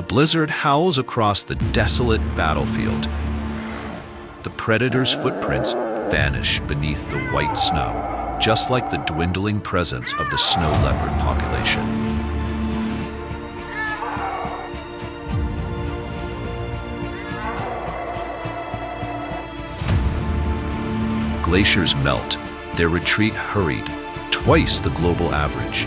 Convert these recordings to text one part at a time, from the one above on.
blizzard howls across the desolate battlefield. The predator's footprints vanish beneath the white snow, just like the dwindling presence of the snow leopard population. Glaciers melt, their retreat hurried, twice the global average.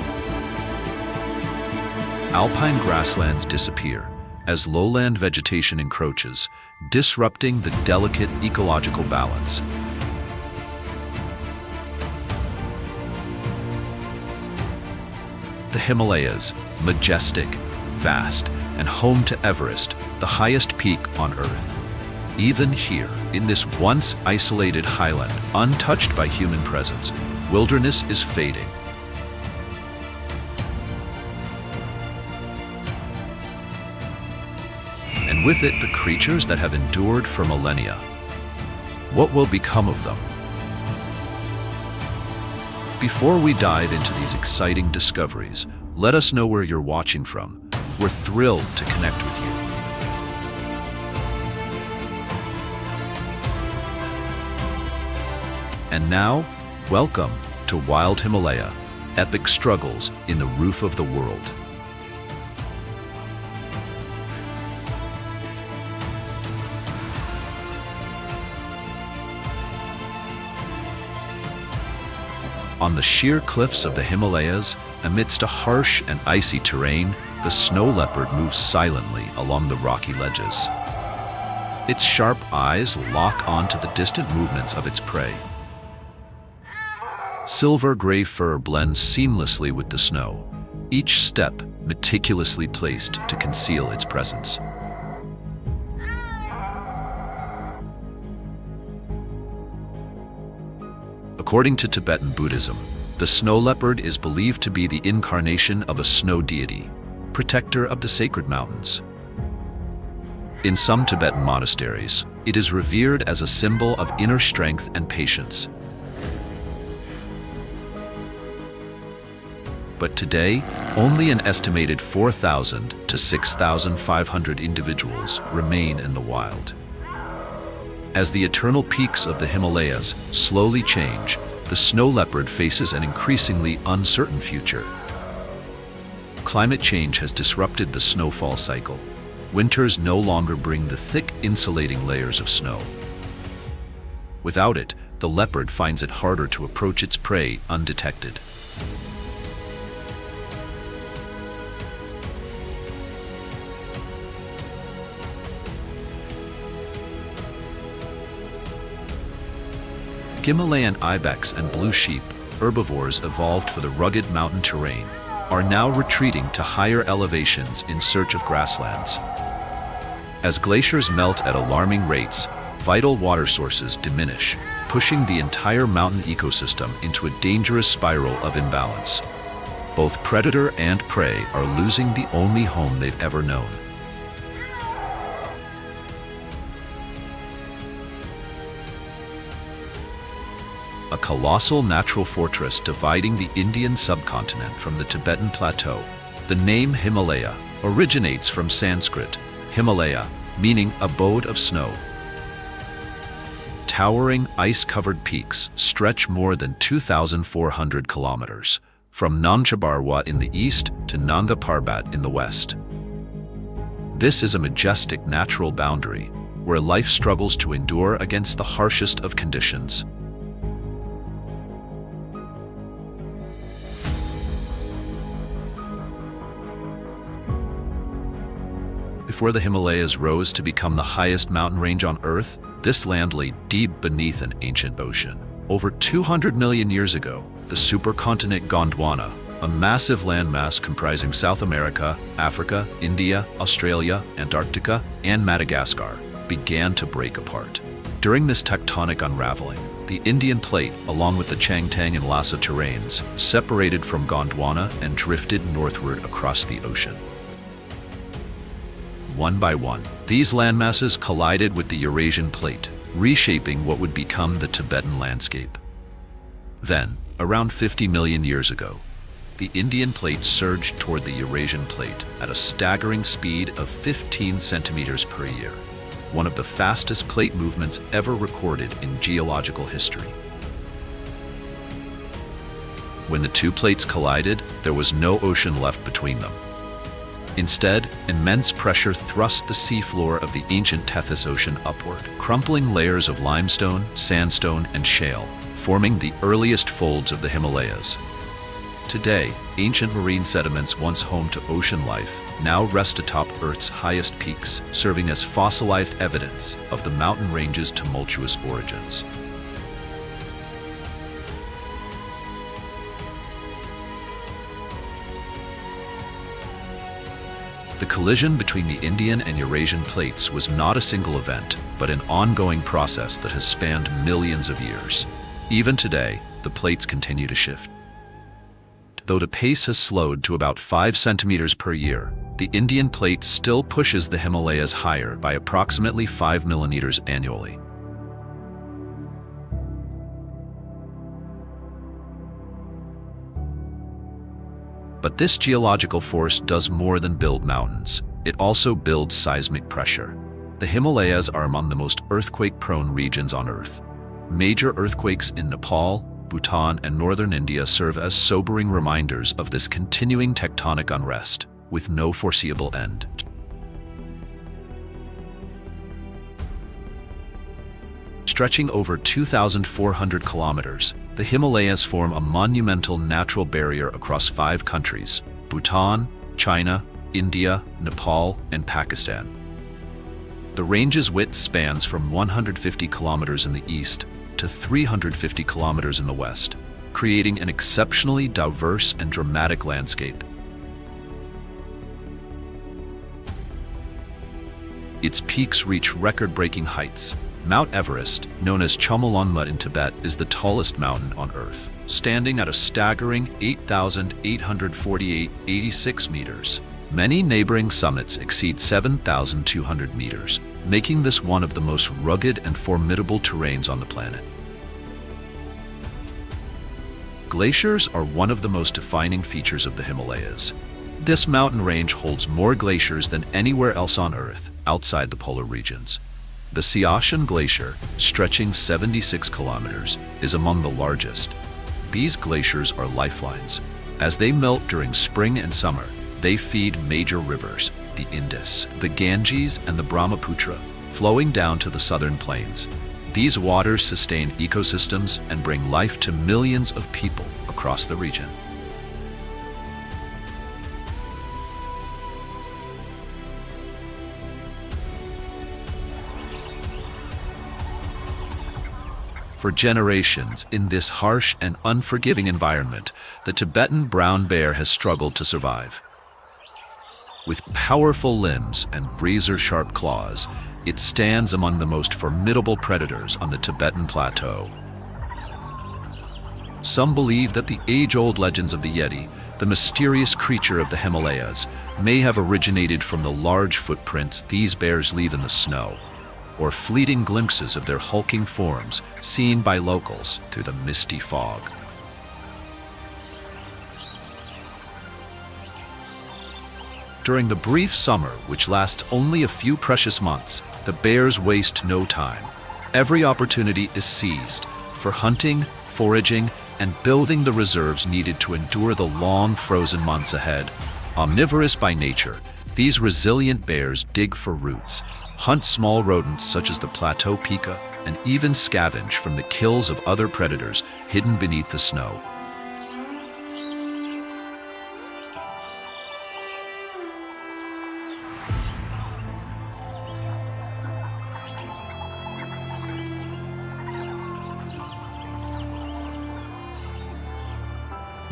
Alpine grasslands disappear as lowland vegetation encroaches, disrupting the delicate ecological balance. The Himalayas, majestic, vast, and home to Everest, the highest peak on Earth. Even here, in this once isolated highland, untouched by human presence, wilderness is fading. And with it, the creatures that have endured for millennia. What will become of them? Before we dive into these exciting discoveries, let us know where you're watching from. We're thrilled to connect with you. And now, welcome to Wild Himalaya, epic struggles in the roof of the world. On the sheer cliffs of the Himalayas, amidst a harsh and icy terrain, the snow leopard moves silently along the rocky ledges. Its sharp eyes lock onto the distant movements of its prey. Silver-gray fur blends seamlessly with the snow, each step meticulously placed to conceal its presence. According to Tibetan Buddhism, the snow leopard is believed to be the incarnation of a snow deity, protector of the sacred mountains. In some Tibetan monasteries, it is revered as a symbol of inner strength and patience. But today, only an estimated 4,000 to 6,500 individuals remain in the wild. As the eternal peaks of the Himalayas slowly change, the snow leopard faces an increasingly uncertain future. Climate change has disrupted the snowfall cycle. Winters no longer bring the thick, insulating layers of snow. Without it, the leopard finds it harder to approach its prey undetected. Himalayan ibex and blue sheep, herbivores evolved for the rugged mountain terrain, are now retreating to higher elevations in search of grasslands. As glaciers melt at alarming rates, vital water sources diminish, pushing the entire mountain ecosystem into a dangerous spiral of imbalance. Both predator and prey are losing the only home they've ever known. A colossal natural fortress dividing the Indian subcontinent from the Tibetan plateau. The name Himalaya originates from Sanskrit, Himalaya, meaning abode of snow. Towering ice-covered peaks stretch more than 2,400 kilometers, from Nanchabarwa in the east to Nanga Parbat in the west. This is a majestic natural boundary, where life struggles to endure against the harshest of conditions. Before the Himalayas rose to become the highest mountain range on Earth, this land lay deep beneath an ancient ocean. Over 200 million years ago, the supercontinent Gondwana, a massive landmass comprising South America, Africa, India, Australia, Antarctica, and Madagascar, began to break apart. During this tectonic unraveling, the Indian plate, along with the Changtang and Lhasa terrains, separated from Gondwana and drifted northward across the ocean. One by one, these landmasses collided with the Eurasian plate, reshaping what would become the Tibetan landscape. Then, around 50 million years ago, the Indian plate surged toward the Eurasian plate at a staggering speed of 15 centimeters per year, one of the fastest plate movements ever recorded in geological history. When the two plates collided, there was no ocean left between them. Instead, immense pressure thrust the seafloor of the ancient Tethys Ocean upward, crumpling layers of limestone, sandstone, and shale, forming the earliest folds of the Himalayas. Today, ancient marine sediments once home to ocean life now rest atop Earth's highest peaks, serving as fossilized evidence of the mountain range's tumultuous origins. The collision between the Indian and Eurasian plates was not a single event, but an ongoing process that has spanned millions of years. Even today, the plates continue to shift. Though the pace has slowed to about 5 centimeters per year, the Indian plate still pushes the Himalayas higher by approximately 5 millimeters annually. But this geological force does more than build mountains. It also builds seismic pressure. The Himalayas are among the most earthquake-prone regions on Earth. Major earthquakes in Nepal, Bhutan, and northern India serve as sobering reminders of this continuing tectonic unrest, with no foreseeable end. Stretching over 2,400 kilometers, the Himalayas form a monumental natural barrier across 5 countries: Bhutan, China, India, Nepal, and Pakistan. The range's width spans from 150 kilometers in the east to 350 kilometers in the west, creating an exceptionally diverse and dramatic landscape. Its peaks reach record-breaking heights. Mount Everest, known as Chomolungma in Tibet, is the tallest mountain on Earth, standing at a staggering 8,848.86 meters. Many neighboring summits exceed 7,200 meters, making this one of the most rugged and formidable terrains on the planet. Glaciers are one of the most defining features of the Himalayas. This mountain range holds more glaciers than anywhere else on Earth, outside the polar regions. The Siachen Glacier, stretching 76 kilometers, is among the largest. These glaciers are lifelines. As they melt during spring and summer, they feed major rivers, the Indus, the Ganges, and the Brahmaputra, flowing down to the southern plains. These waters sustain ecosystems and bring life to millions of people across the region. For generations, in this harsh and unforgiving environment, the Tibetan brown bear has struggled to survive. With powerful limbs and razor-sharp claws, it stands among the most formidable predators on the Tibetan plateau. Some believe that the age-old legends of the Yeti, the mysterious creature of the Himalayas, may have originated from the large footprints these bears leave in the snow, or fleeting glimpses of their hulking forms seen by locals through the misty fog. During the brief summer, which lasts only a few precious months, the bears waste no time. Every opportunity is seized for hunting, foraging, and building the reserves needed to endure the long frozen months ahead. Omnivorous by nature, these resilient bears dig for roots, hunt small rodents such as the plateau pika, and even scavenge from the kills of other predators hidden beneath the snow.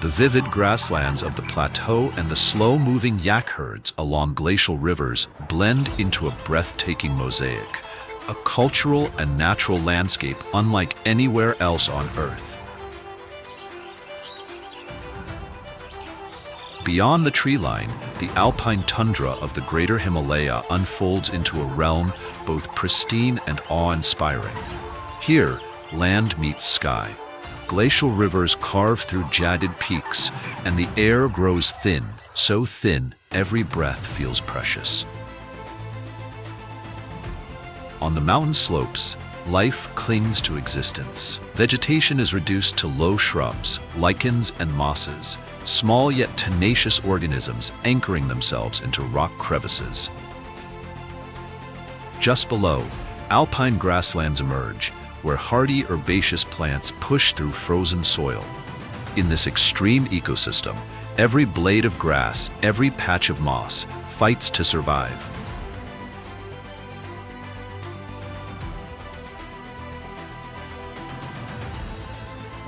The vivid grasslands of the plateau and the slow-moving yak herds along glacial rivers blend into a breathtaking mosaic, a cultural and natural landscape unlike anywhere else on Earth. Beyond the tree line, the alpine tundra of the Greater Himalaya unfolds into a realm both pristine and awe-inspiring. Here, land meets sky. glacial rivers carve through jagged peaks, and the air grows thin, so thin every breath feels precious. On the mountain slopes, life clings to existence. Vegetation is reduced to low shrubs, lichens, and mosses, small yet tenacious organisms anchoring themselves into rock crevices. Just below, alpine grasslands emerge, where hardy herbaceous plants push through frozen soil. In this extreme ecosystem, every blade of grass, every patch of moss, fights to survive.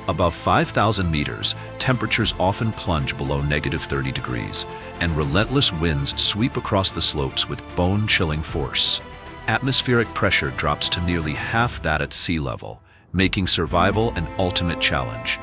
Above 5,000 meters, temperatures often plunge below -30 degrees, and relentless winds sweep across the slopes with bone-chilling force. Atmospheric pressure drops to nearly half that at sea level, making survival an ultimate challenge.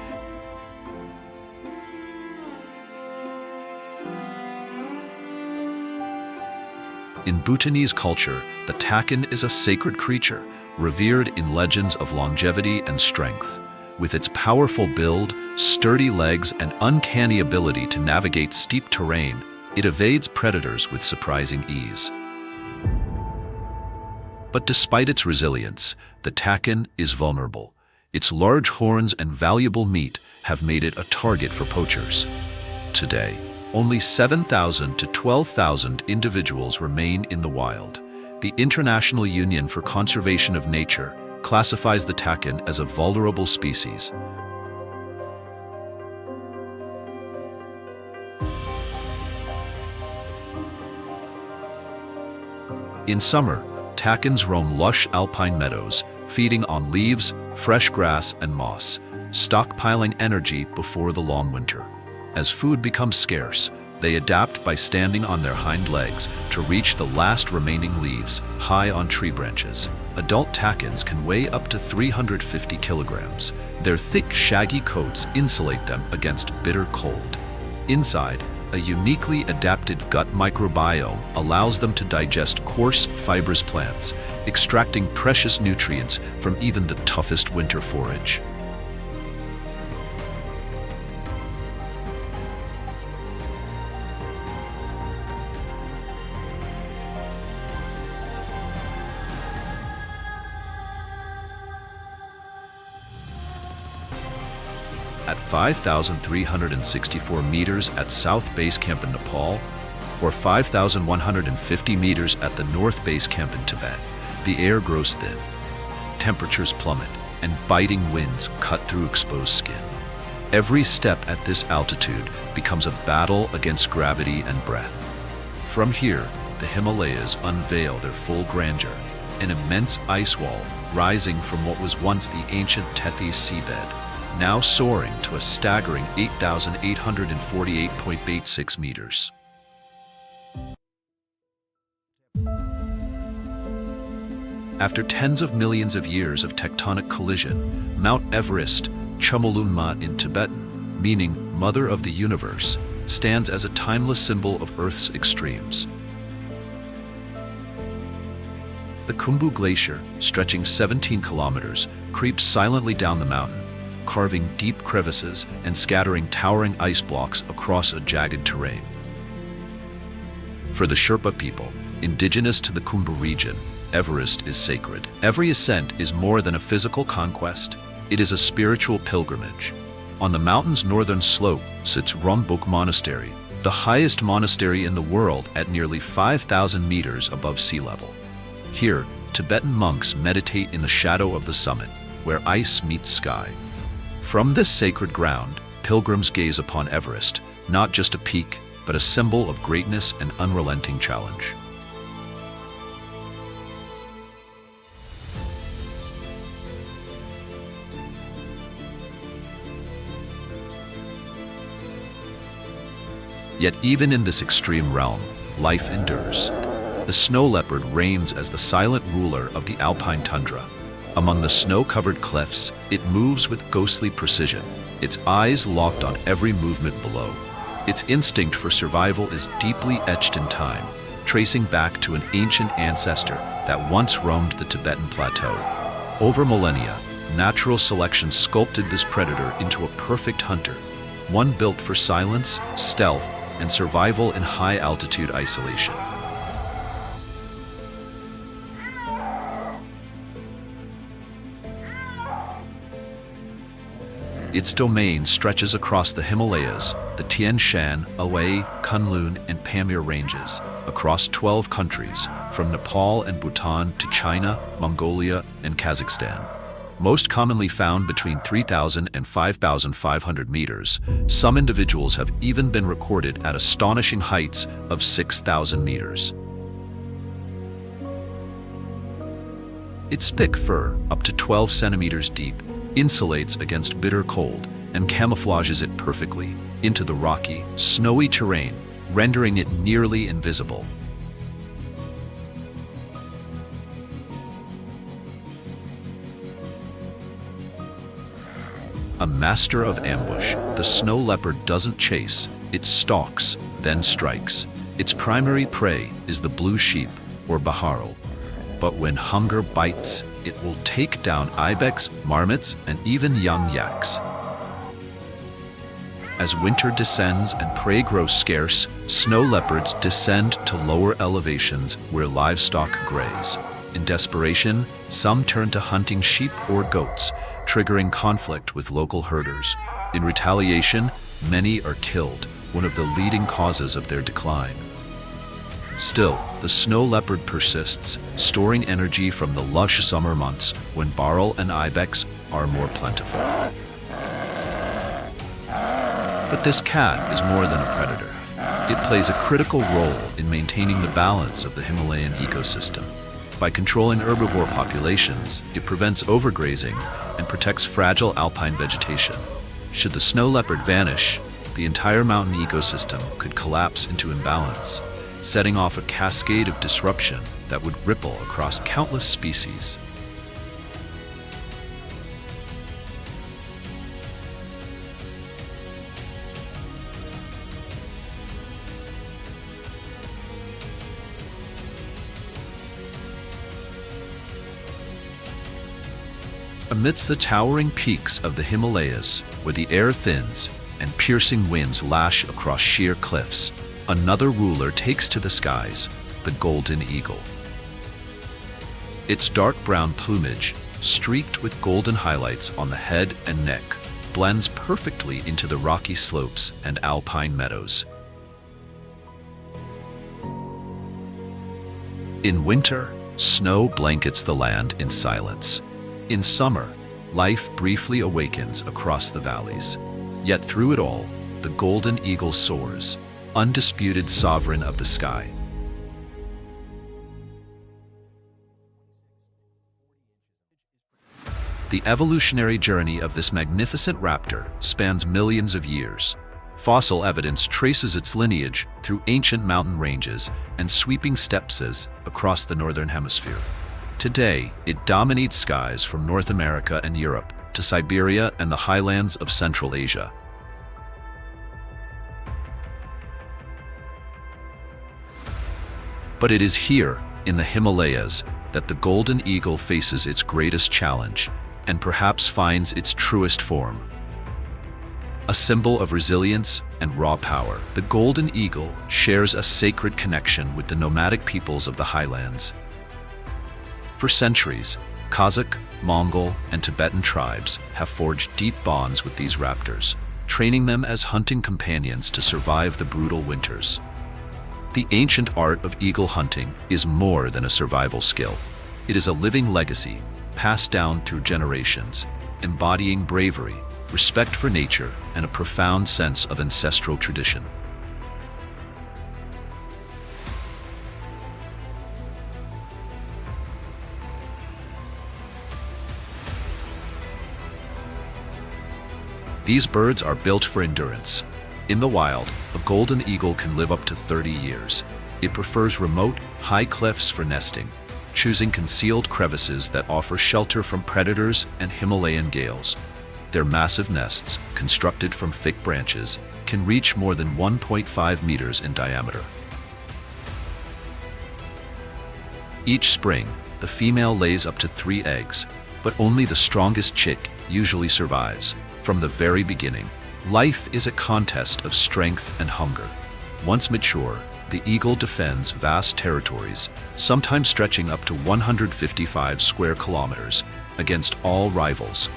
In Bhutanese culture, the takin is a sacred creature, revered in legends of longevity and strength. With its powerful build, sturdy legs, and uncanny ability to navigate steep terrain, it evades predators with surprising ease. But despite its resilience, the takin is vulnerable. Its large horns and valuable meat have made it a target for poachers. Today, only 7,000 to 12,000 individuals remain in the wild. The International Union for Conservation of Nature classifies the takin as a vulnerable species. In summer, takins roam lush alpine meadows, feeding on leaves, fresh grass, and moss, stockpiling energy before the long winter. As food becomes scarce, they adapt by standing on their hind legs to reach the last remaining leaves high on tree branches. Adult takins can weigh up to 350 kilograms. Their thick, shaggy coats insulate them against bitter cold. Inside, a uniquely adapted gut microbiome allows them to digest coarse, fibrous plants, extracting precious nutrients from even the toughest winter forage. At 5,364 meters at South Base Camp in Nepal, or 5,150 meters at the North Base Camp in Tibet, the air grows thin. Temperatures plummet, and biting winds cut through exposed skin. Every step at this altitude becomes a battle against gravity and breath. From here, the Himalayas unveil their full grandeur, an immense ice wall rising from what was once the ancient Tethys seabed, now soaring to a staggering 8,848.86 meters. After tens of millions of years of tectonic collision, Mount Everest, Chomolungma in Tibetan, meaning Mother of the Universe, stands as a timeless symbol of Earth's extremes. The Khumbu Glacier, stretching 17 kilometers, creeps silently down the mountain, carving deep crevices and scattering towering ice blocks across a jagged terrain. For the Sherpa people, indigenous to the Khumbu region, Everest is sacred. Every ascent is more than a physical conquest. It is a spiritual pilgrimage. On the mountain's northern slope sits Rumbuk Monastery, the highest monastery in the world at nearly 5,000 meters above sea level. Here, Tibetan monks meditate in the shadow of the summit, where ice meets sky. From this sacred ground, pilgrims gaze upon Everest, not just a peak, but a symbol of greatness and unrelenting challenge. Yet even in this extreme realm, life endures. The snow leopard reigns as the silent ruler of the alpine tundra. Among the snow-covered cliffs, it moves with ghostly precision, its eyes locked on every movement below. Its instinct for survival is deeply etched in time, tracing back to an ancient ancestor that once roamed the Tibetan plateau. Over millennia, Natural selection sculpted this predator into a perfect hunter, one built for silence, stealth, and survival in high-altitude isolation. Its domain stretches across the Himalayas, the Tian Shan, Alai, Kunlun, and Pamir ranges, across 12 countries, from Nepal and Bhutan to China, Mongolia, and Kazakhstan. Most commonly found between 3,000 and 5,500 meters, some individuals have even been recorded at astonishing heights of 6,000 meters. Its thick fur, up to 12 centimeters deep, insulates against bitter cold and camouflages it perfectly into the rocky, snowy terrain, rendering it nearly invisible. A master of ambush, the snow leopard doesn't chase, it stalks, then strikes. Its primary prey is the blue sheep, or bajaro. But when hunger bites, it will take down ibex, marmots, and even young yaks. As winter descends and prey grows scarce, snow leopards descend to lower elevations where livestock graze. In desperation, some turn to hunting sheep or goats, triggering conflict with local herders. In retaliation, many are killed, one of the leading causes of their decline. Still, the snow leopard persists, storing energy from the lush summer months when bharal and ibex are more plentiful. But this cat is more than a predator. It plays a critical role in maintaining the balance of the Himalayan ecosystem. By controlling herbivore populations, it prevents overgrazing and protects fragile alpine vegetation. Should the snow leopard vanish, the entire mountain ecosystem could collapse into imbalance, setting off a cascade of disruption that would ripple across countless species. Amidst the towering peaks of the Himalayas, where the air thins and piercing winds lash across sheer cliffs, another ruler takes to the skies, the golden eagle. Its dark brown plumage, streaked with golden highlights on the head and neck, blends perfectly into the rocky slopes and alpine meadows. In winter, snow blankets the land in silence. In summer, life briefly awakens across the valleys. Yet through it all, the golden eagle soars, undisputed sovereign of the sky. The evolutionary journey of this magnificent raptor spans millions of years. Fossil evidence traces its lineage through ancient mountain ranges and sweeping steppes across the northern hemisphere. Today, it dominates skies from North America and Europe to Siberia and the highlands of Central Asia. But it is here, in the Himalayas, that the golden eagle faces its greatest challenge and perhaps finds its truest form. A symbol of resilience and raw power, the golden eagle shares a sacred connection with the nomadic peoples of the highlands. For centuries, Kazakh, Mongol, and Tibetan tribes have forged deep bonds with these raptors, training them as hunting companions to survive the brutal winters. The ancient art of eagle hunting is more than a survival skill. It is a living legacy, passed down through generations, embodying bravery, respect for nature, and a profound sense of ancestral tradition. These birds are built for endurance. In the wild, a golden eagle can live up to 30 years. It prefers remote, high cliffs for nesting, choosing concealed crevices that offer shelter from predators and Himalayan gales. Their massive nests, constructed from thick branches, can reach more than 1.5 meters in diameter. Each spring, the female lays up to 3 eggs, But only the strongest chick usually survives. From the very beginning, life is a contest of strength and hunger. Once mature, the eagle defends vast territories, sometimes stretching up to 155 square kilometers, against all rivals.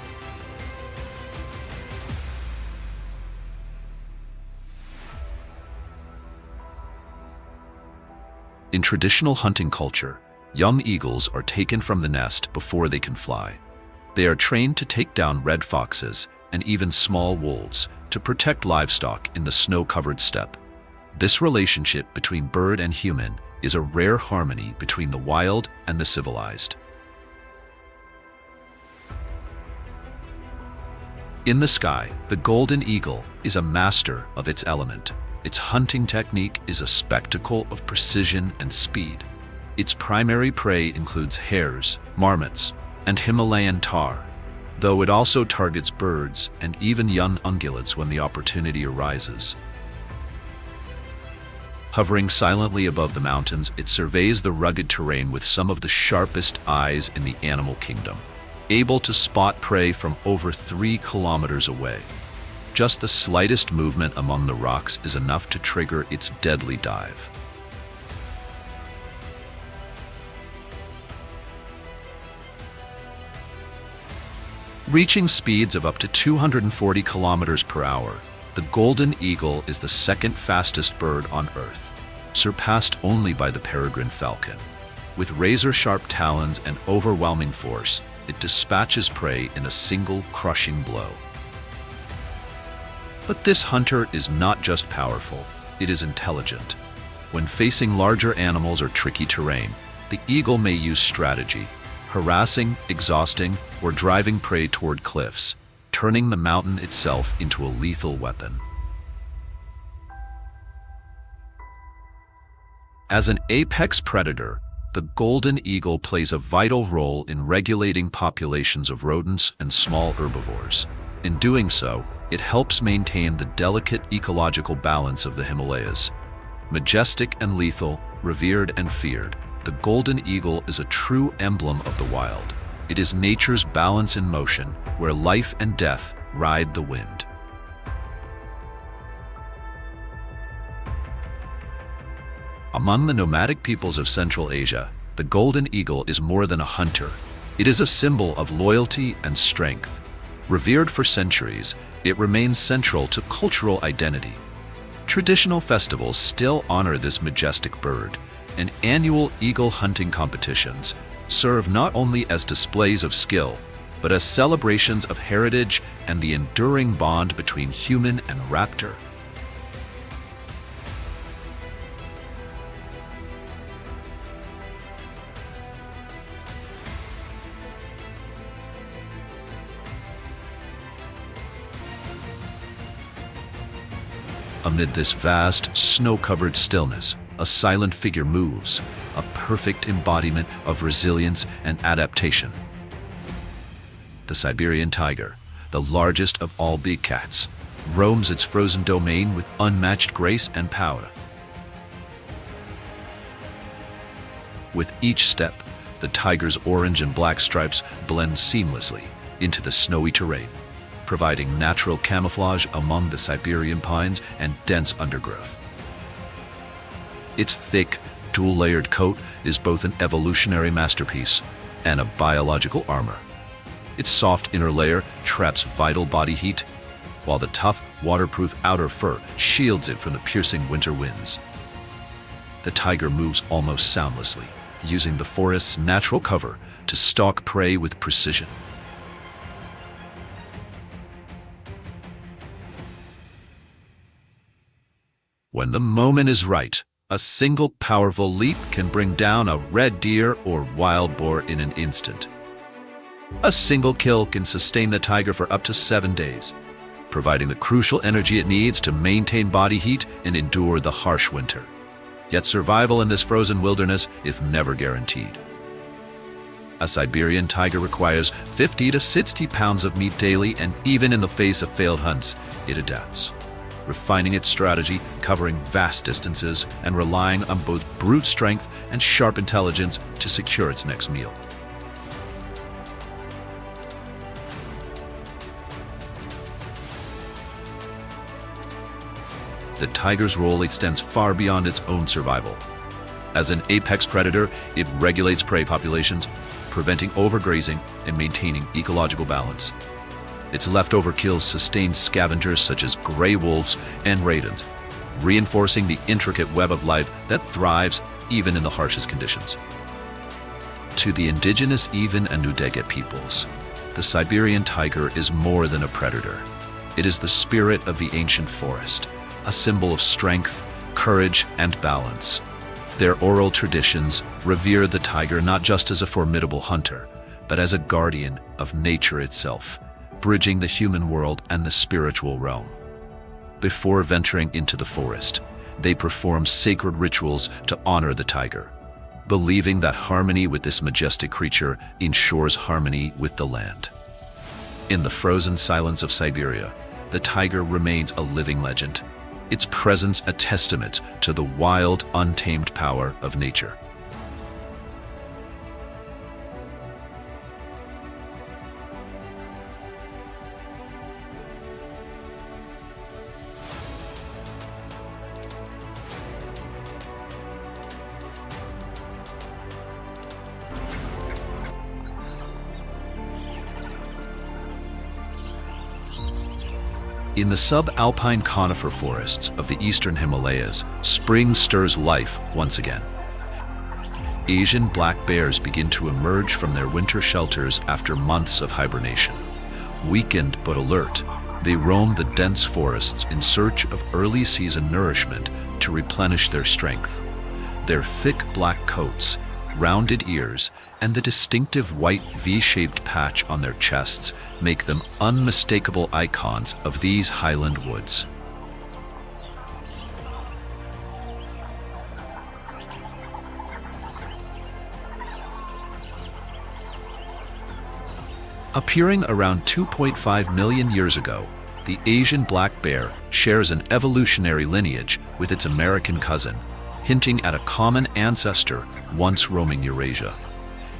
In traditional hunting culture, young eagles are taken from the nest before they can fly. They are trained to take down red foxes and even small wolves to protect livestock in the snow-covered steppe. This relationship between bird and human is a rare harmony between the wild and the civilized. In the sky, the golden eagle is a master of its element. Its hunting technique is a spectacle of precision and speed. Its primary prey includes hares, marmots, and Himalayan tahr, though it also targets birds and even young ungulates when the opportunity arises. Hovering silently above the mountains, it surveys the rugged terrain with some of the sharpest eyes in the animal kingdom, able to spot prey from over 3 kilometers away. Just the slightest movement among the rocks is enough to trigger its deadly dive. Reaching speeds of up to 240 kilometers per hour, the golden eagle is the second fastest bird on Earth, surpassed only by the peregrine falcon. With razor-sharp talons and overwhelming force, it dispatches prey in a single crushing blow. But this hunter is not just powerful, it is intelligent. When facing larger animals or tricky terrain, the eagle may use strategy, harassing, exhausting, or driving prey toward cliffs, turning the mountain itself into a lethal weapon. As an apex predator, the golden eagle plays a vital role in regulating populations of rodents and small herbivores. In doing so, it helps maintain the delicate ecological balance of the Himalayas. Majestic and lethal, revered and feared, the golden eagle is a true emblem of the wild. It is nature's balance in motion, where life and death ride the wind. Among the nomadic peoples of Central Asia, the golden eagle is more than a hunter. It is a symbol of loyalty and strength. Revered for centuries, it remains central to cultural identity. Traditional festivals still honor this majestic bird, and annual eagle hunting competitions serve not only as displays of skill, but as celebrations of heritage and the enduring bond between human and raptor. Amid this vast, snow-covered stillness, a silent figure moves, a perfect embodiment of resilience and adaptation. The Siberian tiger, the largest of all big cats, roams its frozen domain with unmatched grace and power. With each step, the tiger's orange and black stripes blend seamlessly into the snowy terrain, providing natural camouflage among the Siberian pines and dense undergrowth. Its thick, dual-layered coat is both an evolutionary masterpiece and a biological armor. Its soft inner layer traps vital body heat, while the tough, waterproof outer fur shields it from the piercing winter winds. The tiger moves almost soundlessly, using the forest's natural cover to stalk prey with precision. When the moment is right, a single powerful leap can bring down a red deer or wild boar in an instant. A single kill can sustain the tiger for up to 7 days, providing the crucial energy it needs to maintain body heat and endure the harsh winter. Yet survival in this frozen wilderness is never guaranteed. A Siberian tiger requires 50 to 60 pounds of meat daily, and even in the face of failed hunts, it adapts, refining its strategy, covering vast distances, and relying on both brute strength and sharp intelligence to secure its next meal. the tiger's role extends far beyond its own survival. As an apex predator, it regulates prey populations, preventing overgrazing and maintaining ecological balance. Its leftover kills sustain scavengers such as gray wolves and radens, reinforcing the intricate web of life that thrives even in the harshest conditions. To the indigenous even and undetected peoples, the Siberian tiger is more than a predator. It is the spirit of the ancient forest, a symbol of strength, courage, and balance. Their oral traditions revere the tiger not just as a formidable hunter, but as a guardian of nature itself, bridging the human world and the spiritual realm. Before venturing into the forest, they perform sacred rituals to honor the tiger, believing that harmony with this majestic creature ensures harmony with the land. In the frozen silence of Siberia, the tiger remains a living legend, its presence a testament to the wild, untamed power of nature. In the subalpine conifer forests of the eastern Himalayas, spring stirs life once again. Asian black bears begin to emerge from their winter shelters after months of hibernation. Weakened but alert, they roam the dense forests in search of early season nourishment to replenish their strength. Their thick black coats, rounded ears, and the distinctive white V-shaped patch on their chests make them unmistakable icons of these highland woods. Appearing around 2.5 million years ago, the Asian black bear shares an evolutionary lineage with its American cousin, hinting at a common ancestor once roaming Eurasia.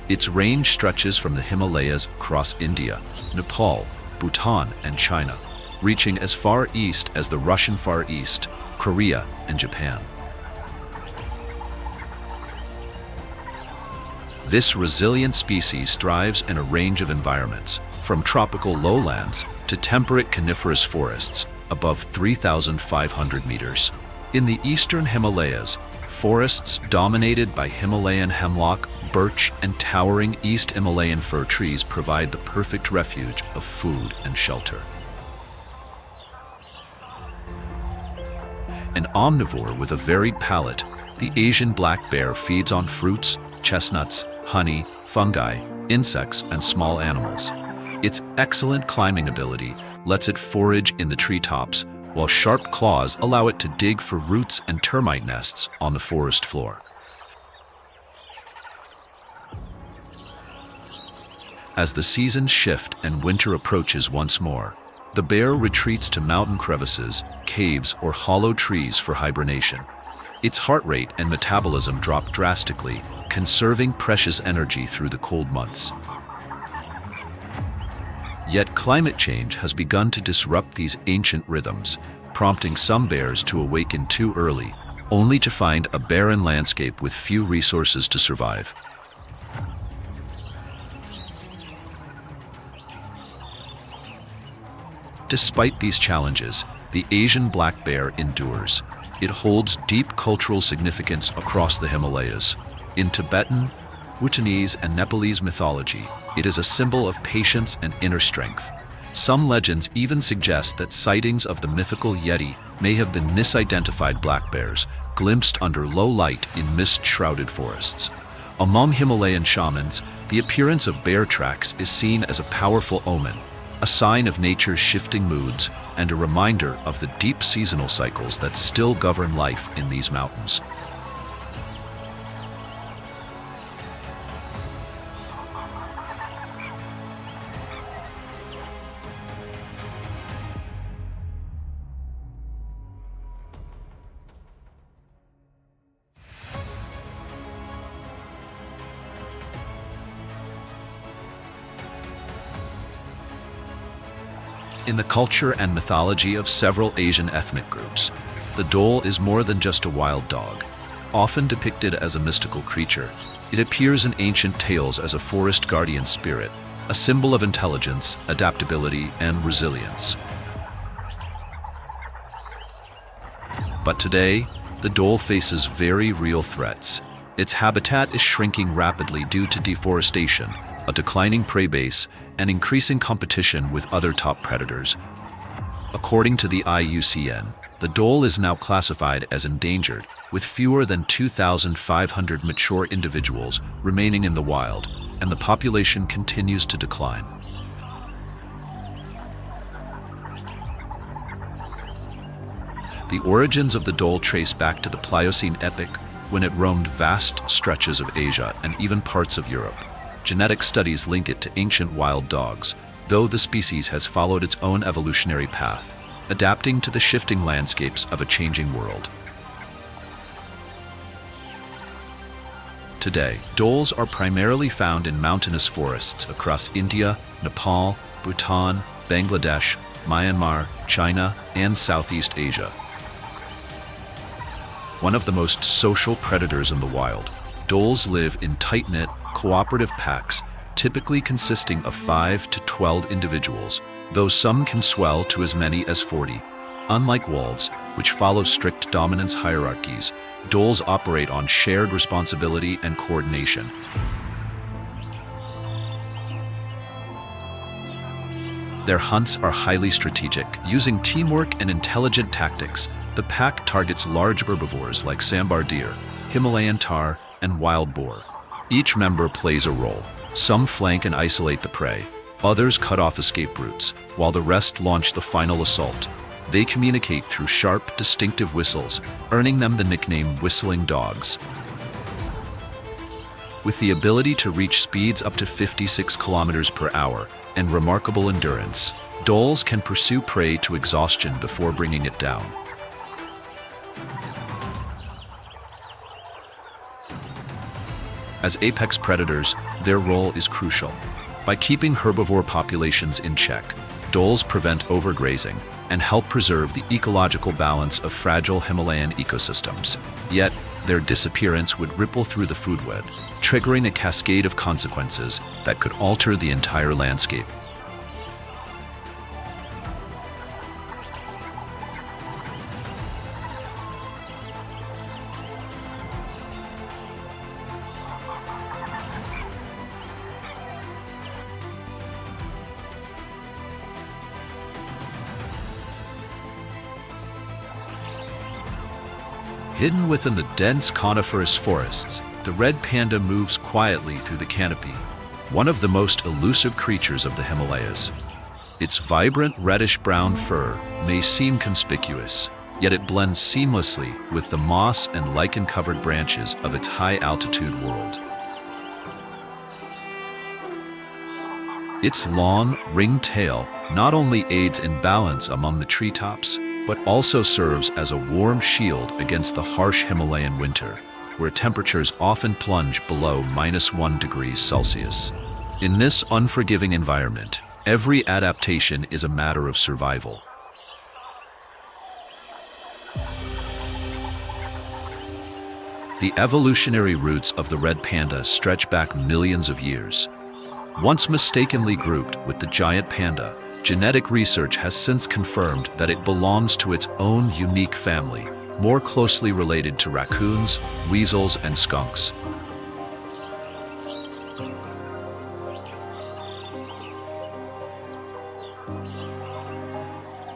Its range stretches from the Himalayas across India, Nepal, Bhutan, and China, reaching as far east as the Russian Far East, Korea, and Japan. This resilient species thrives in a range of environments, from tropical lowlands to temperate coniferous forests above 3,500 meters. In the eastern Himalayas, forests dominated by Himalayan hemlock, birch, and towering East Himalayan fir trees provide the perfect refuge of food and shelter. An omnivore with a varied palate, the Asian black bear feeds on fruits, chestnuts, honey, fungi, insects, and small animals. Its excellent climbing ability lets it forage in the treetops, while sharp claws allow it to dig for roots and termite nests on the forest floor. As the seasons shift and winter approaches once more, the bear retreats to mountain crevices, caves, or hollow trees for hibernation. Its heart rate and metabolism drop drastically, conserving precious energy through the cold months. Yet climate change has begun to disrupt these ancient rhythms, prompting some bears to awaken too early, only to find a barren landscape with few resources to survive. Despite these challenges, the Asian black bear endures. It holds deep cultural significance across the Himalayas. In Tibetan, Bhutanese, and Nepalese mythology, it is a symbol of patience and inner strength. Some legends even suggest that sightings of the mythical Yeti may have been misidentified black bears, glimpsed under low light in mist-shrouded forests. Among Himalayan shamans, the appearance of bear tracks is seen as a powerful omen, a sign of nature's shifting moods and a reminder of the deep seasonal cycles that still govern life in these mountains. In the culture and mythology of several Asian ethnic groups, The dhole is more than just a wild dog. Often depicted as a mystical creature, it appears in ancient tales as a forest guardian spirit, a symbol of intelligence, adaptability, and resilience. But today, the dhole faces very real threats. Its habitat is shrinking rapidly due to deforestation, a declining prey base, and increasing competition with other top predators. According to the IUCN, the dhole is now classified as endangered, with fewer than 2,500 mature individuals remaining in the wild, and the population continues to decline. The origins of the dhole trace back to the Pliocene epoch, when it roamed vast stretches of Asia and even parts of Europe. Genetic studies link it to ancient wild dogs, though the species has followed its own evolutionary path, adapting to the shifting landscapes of a changing world. Today, dholes are primarily found in mountainous forests across India, Nepal, Bhutan, Bangladesh, Myanmar, China, and Southeast Asia. One of the most social predators in the wild, dholes live in tight-knit, cooperative packs, typically consisting of 5 to 12 individuals, though some can swell to as many as 40. Unlike wolves, which follow strict dominance hierarchies, dholes operate on shared responsibility and coordination. Their hunts are highly strategic. Using teamwork and intelligent tactics, the pack targets large herbivores like sambar deer, Himalayan tahr, and wild boar. Each member plays a role. Some flank and isolate the prey, others cut off escape routes, while the rest launch the final assault. They communicate through sharp, distinctive whistles, earning them the nickname whistling dogs. With the ability to reach speeds up to 56 kilometers per hour and remarkable endurance, dholes can pursue prey to exhaustion before bringing it down. As apex predators, their role is crucial. By keeping herbivore populations in check, dholes prevent overgrazing and help preserve the ecological balance of fragile Himalayan ecosystems. Yet, their disappearance would ripple through the food web, triggering a cascade of consequences that could alter the entire landscape. Hidden within the dense coniferous forests, the red panda moves quietly through the canopy, one of the most elusive creatures of the Himalayas. Its vibrant reddish-brown fur may seem conspicuous, yet it blends seamlessly with the moss and lichen-covered branches of its high-altitude world. Its long, ringed tail not only aids in balance among the treetops, but also serves as a warm shield against the harsh Himalayan winter, where temperatures often plunge below -1 degrees Celsius. In this unforgiving environment, every adaptation is a matter of survival. The evolutionary roots of the red panda stretch back millions of years. Once mistakenly grouped with the giant panda, genetic research has since confirmed that it belongs to its own unique family, more closely related to raccoons, weasels, and skunks.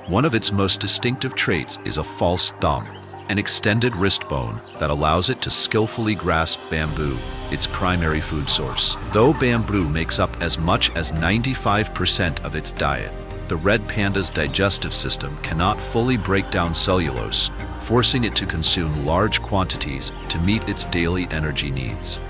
One of its most distinctive traits is a false thumb, an extended wrist bone that allows it to skillfully grasp bamboo, its primary food source. Though bamboo makes up as much as 95% of its diet, the red panda's digestive system cannot fully break down cellulose, forcing it to consume large quantities to meet its daily energy needs.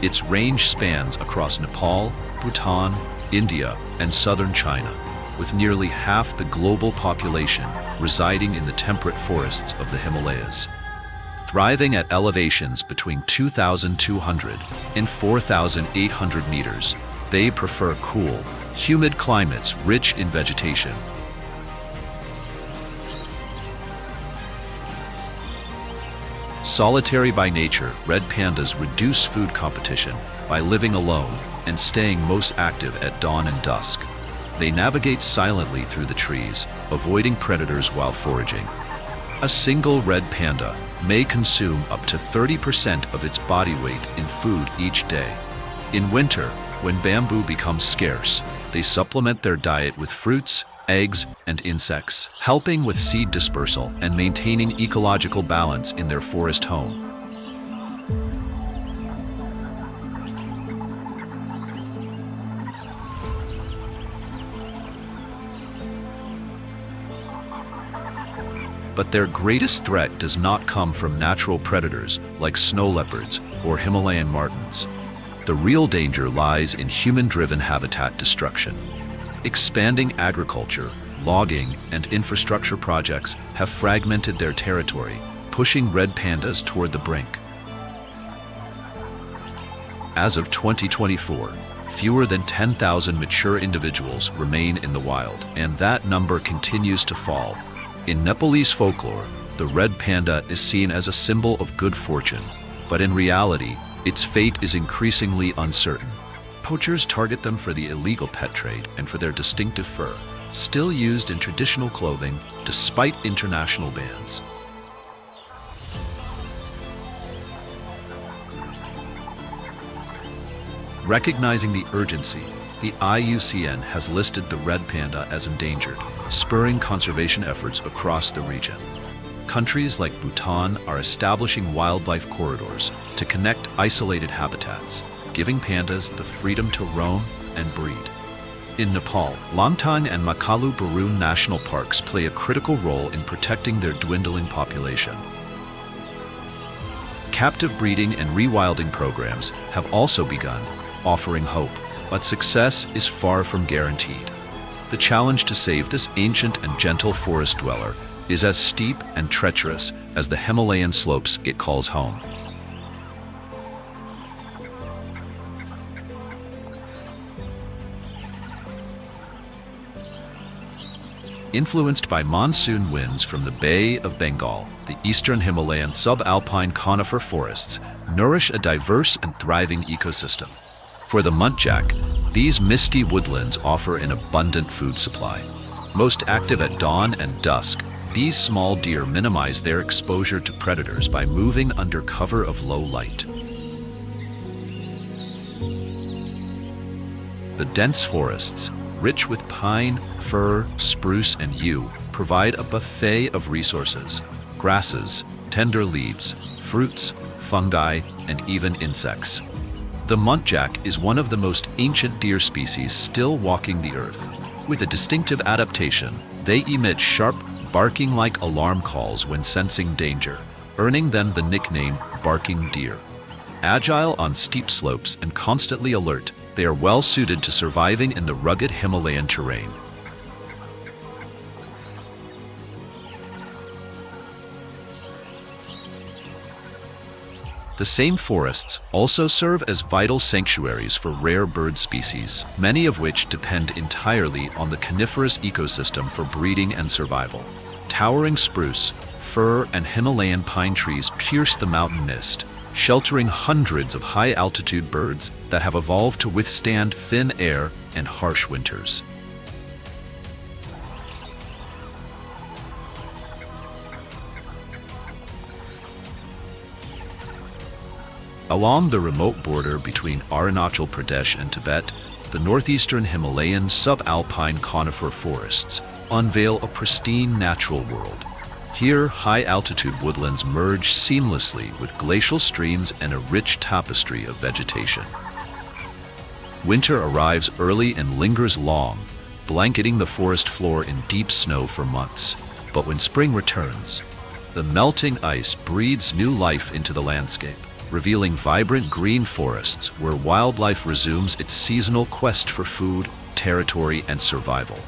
Its range spans across Nepal, Bhutan, India, and southern China, with nearly half the global population residing in the temperate forests of the Himalayas. Thriving at elevations between 2,200 and 4,800 meters, They prefer cool, humid climates rich in vegetation. Solitary by nature, red pandas reduce food competition by living alone and staying most active at dawn and dusk. They navigate silently through the trees, avoiding predators while foraging. A single red panda may consume up to 30% of its body weight in food each day. In winter, when bamboo becomes scarce, they supplement their diet with fruits, eggs, and insects, helping with seed dispersal and maintaining ecological balance in their forest home. But their greatest threat does not come from natural predators like snow leopards or Himalayan martens. The real danger lies in human-driven habitat destruction. Expanding agriculture, logging, and infrastructure projects have fragmented their territory, pushing red pandas toward the brink. As of 2024, fewer than 10,000 mature individuals remain in the wild, and that number continues to fall. In Nepalese folklore, the red panda is seen as a symbol of good fortune, but in reality, its fate is increasingly uncertain. Poachers target them for the illegal pet trade and for their distinctive fur, still used in traditional clothing despite international bans. Recognizing the urgency, the IUCN has listed the red panda as endangered, spurring conservation efforts across the region. Countries like Bhutan are establishing wildlife corridors to connect isolated habitats, giving pandas the freedom to roam and breed. In Nepal, Langtang and Makalu Barun national parks play a critical role in protecting their dwindling population. Captive breeding and rewilding programs have also begun, offering hope, but success is far from guaranteed. The challenge to save this ancient and gentle forest dweller is as steep and treacherous as the Himalayan slopes it calls home. Influenced by monsoon winds from the Bay of Bengal, the eastern Himalayan subalpine conifer forests nourish a diverse and thriving ecosystem. For the muntjac, these misty woodlands offer an abundant food supply. Most active at dawn and dusk, these small deer minimize their exposure to predators by moving under cover of low light. The dense forests, rich with pine, fir, spruce, and yew, provide a buffet of resources: grasses, tender leaves, fruits, fungi, and even insects. The muntjac is one of the most ancient deer species still walking the earth. With a distinctive adaptation, they emit sharp, barking-like alarm calls when sensing danger, earning them the nickname barking deer. Agile on steep slopes and constantly alert, they are well suited to surviving in the rugged Himalayan terrain. The same forests also serve as vital sanctuaries for rare bird species, many of which depend entirely on the coniferous ecosystem for breeding and survival. Towering spruce, fir, and Himalayan pine trees pierce the mountain mist, sheltering hundreds of high-altitude birds that have evolved to withstand thin air and harsh winters. Along the remote border between Arunachal Pradesh and Tibet, the northeastern Himalayan subalpine conifer forests unveil a pristine natural world. Here, high-altitude woodlands merge seamlessly with glacial streams and a rich tapestry of vegetation. Winter arrives early and lingers long, blanketing the forest floor in deep snow for months. But when spring returns, the melting ice breathes new life into the landscape, revealing vibrant green forests where wildlife resumes its seasonal quest for food, territory, and survival.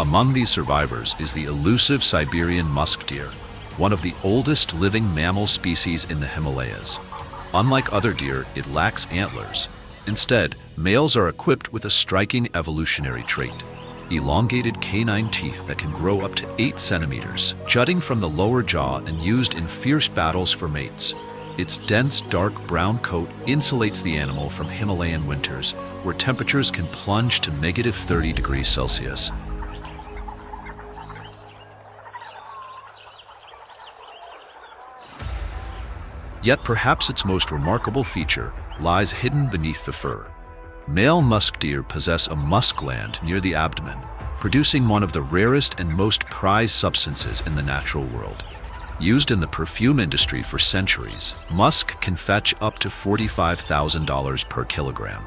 Among these survivors is the elusive Siberian musk deer, one of the oldest living mammal species in the Himalayas. Unlike other deer, it lacks antlers, Instead, males are equipped with a striking evolutionary trait: elongated canine teeth that can grow up to 8 centimeters, jutting from the lower jaw and used in fierce battles for mates. Its dense, dark brown coat insulates the animal from Himalayan winters, where temperatures can plunge to -30 degrees Celsius. Yet perhaps its most remarkable feature lies hidden beneath the fur. Male musk deer possess a musk gland near the abdomen, producing one of the rarest and most prized substances in the natural world. Used in the perfume industry for centuries, musk can fetch up to $45,000 per kilogram,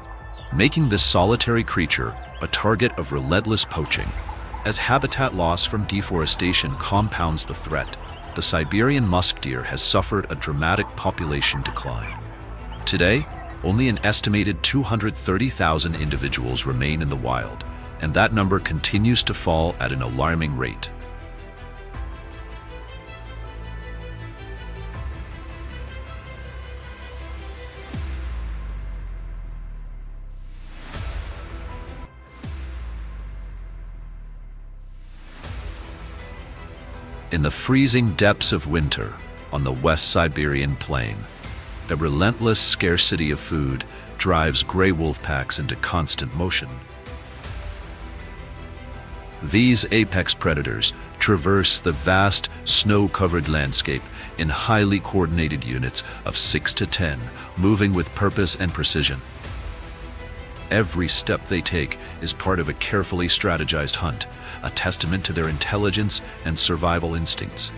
making this solitary creature a target of relentless poaching. As habitat loss from deforestation compounds the threat, the Siberian musk deer has suffered a dramatic population decline. Today, only an estimated 230,000 individuals remain in the wild, and that number continues to fall at an alarming rate. In the freezing depths of winter on the West Siberian plain, a relentless scarcity of food drives gray wolf packs into constant motion. These apex predators traverse the vast, snow-covered landscape in highly coordinated units of 6 to 10, moving with purpose and precision. Every step they take is part of a carefully strategized hunt, a testament to their intelligence and survival instincts.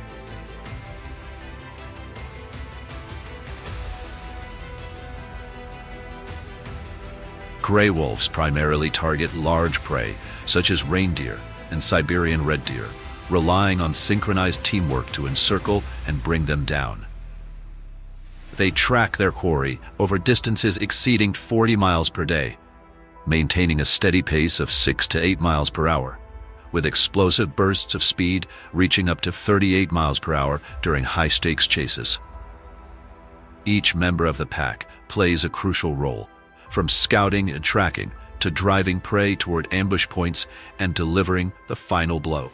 Gray wolves primarily target large prey, such as reindeer and Siberian red deer, relying on synchronized teamwork to encircle and bring them down. They track their quarry over distances exceeding 40 miles per day, maintaining a steady pace of 6 to 8 miles per hour, with explosive bursts of speed reaching up to 38 miles per hour during high-stakes chases. Each member of the pack plays a crucial role, from scouting and tracking to driving prey toward ambush points and delivering the final blow.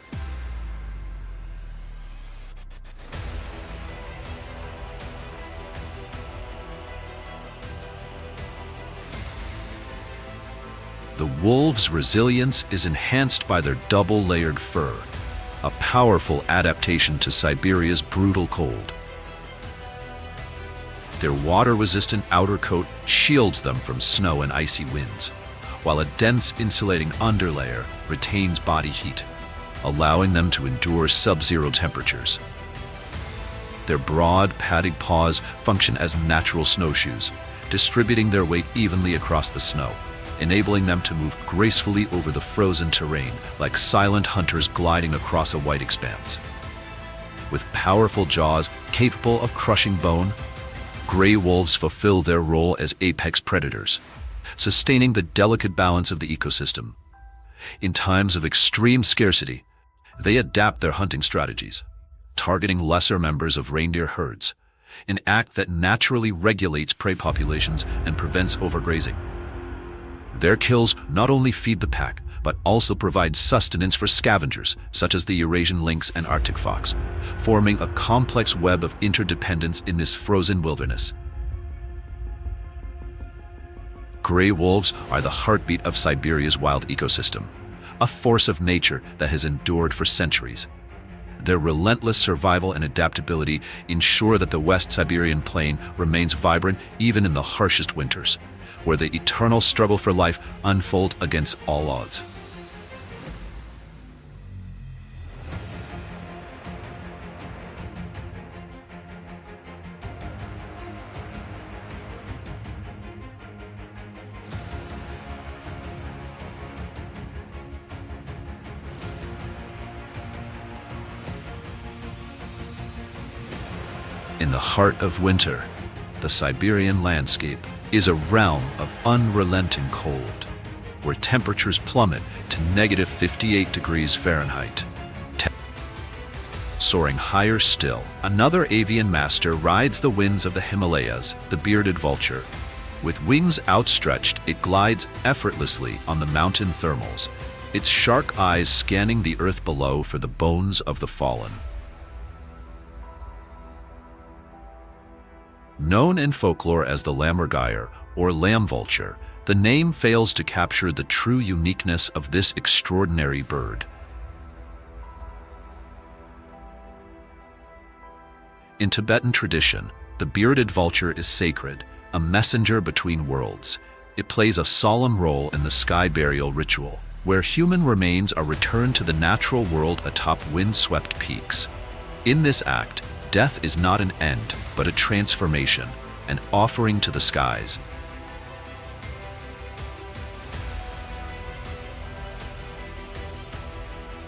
The wolves' resilience is enhanced by their double-layered fur, a powerful adaptation to Siberia's brutal cold. Their water-resistant outer coat shields them from snow and icy winds, while a dense insulating underlayer retains body heat, allowing them to endure sub-zero temperatures. Their broad, padded paws function as natural snowshoes, distributing their weight evenly across the snow, enabling them to move gracefully over the frozen terrain like silent hunters gliding across a white expanse. With powerful jaws capable of crushing bone, gray wolves fulfill their role as apex predators, sustaining the delicate balance of the ecosystem. In times of extreme scarcity, they adapt their hunting strategies, targeting lesser members of reindeer herds, an act that naturally regulates prey populations and prevents overgrazing. Their kills not only feed the pack, but also provide sustenance for scavengers, such as the Eurasian lynx and Arctic fox, forming a complex web of interdependence in this frozen wilderness. Gray wolves are the heartbeat of Siberia's wild ecosystem, a force of nature that has endured for centuries. Their relentless survival and adaptability ensure that the West Siberian plain remains vibrant even in the harshest winters, where the eternal struggle for life unfolds against all odds. In the heart of winter, the Siberian landscape is a realm of unrelenting cold, where temperatures plummet to -58 degrees Fahrenheit. Soaring higher still, another avian master rides the winds of the Himalayas, the bearded vulture. With wings outstretched, it glides effortlessly on the mountain thermals, its shark eyes scanning the earth below for the bones of the fallen. Known in folklore as the lammergeier or lamb vulture, the name fails to capture the true uniqueness of this extraordinary bird. In Tibetan tradition, the bearded vulture is sacred, a messenger between worlds. It plays a solemn role in the sky burial ritual, where human remains are returned to the natural world atop wind-swept peaks. In this act, death is not an end, but a transformation, an offering to the skies.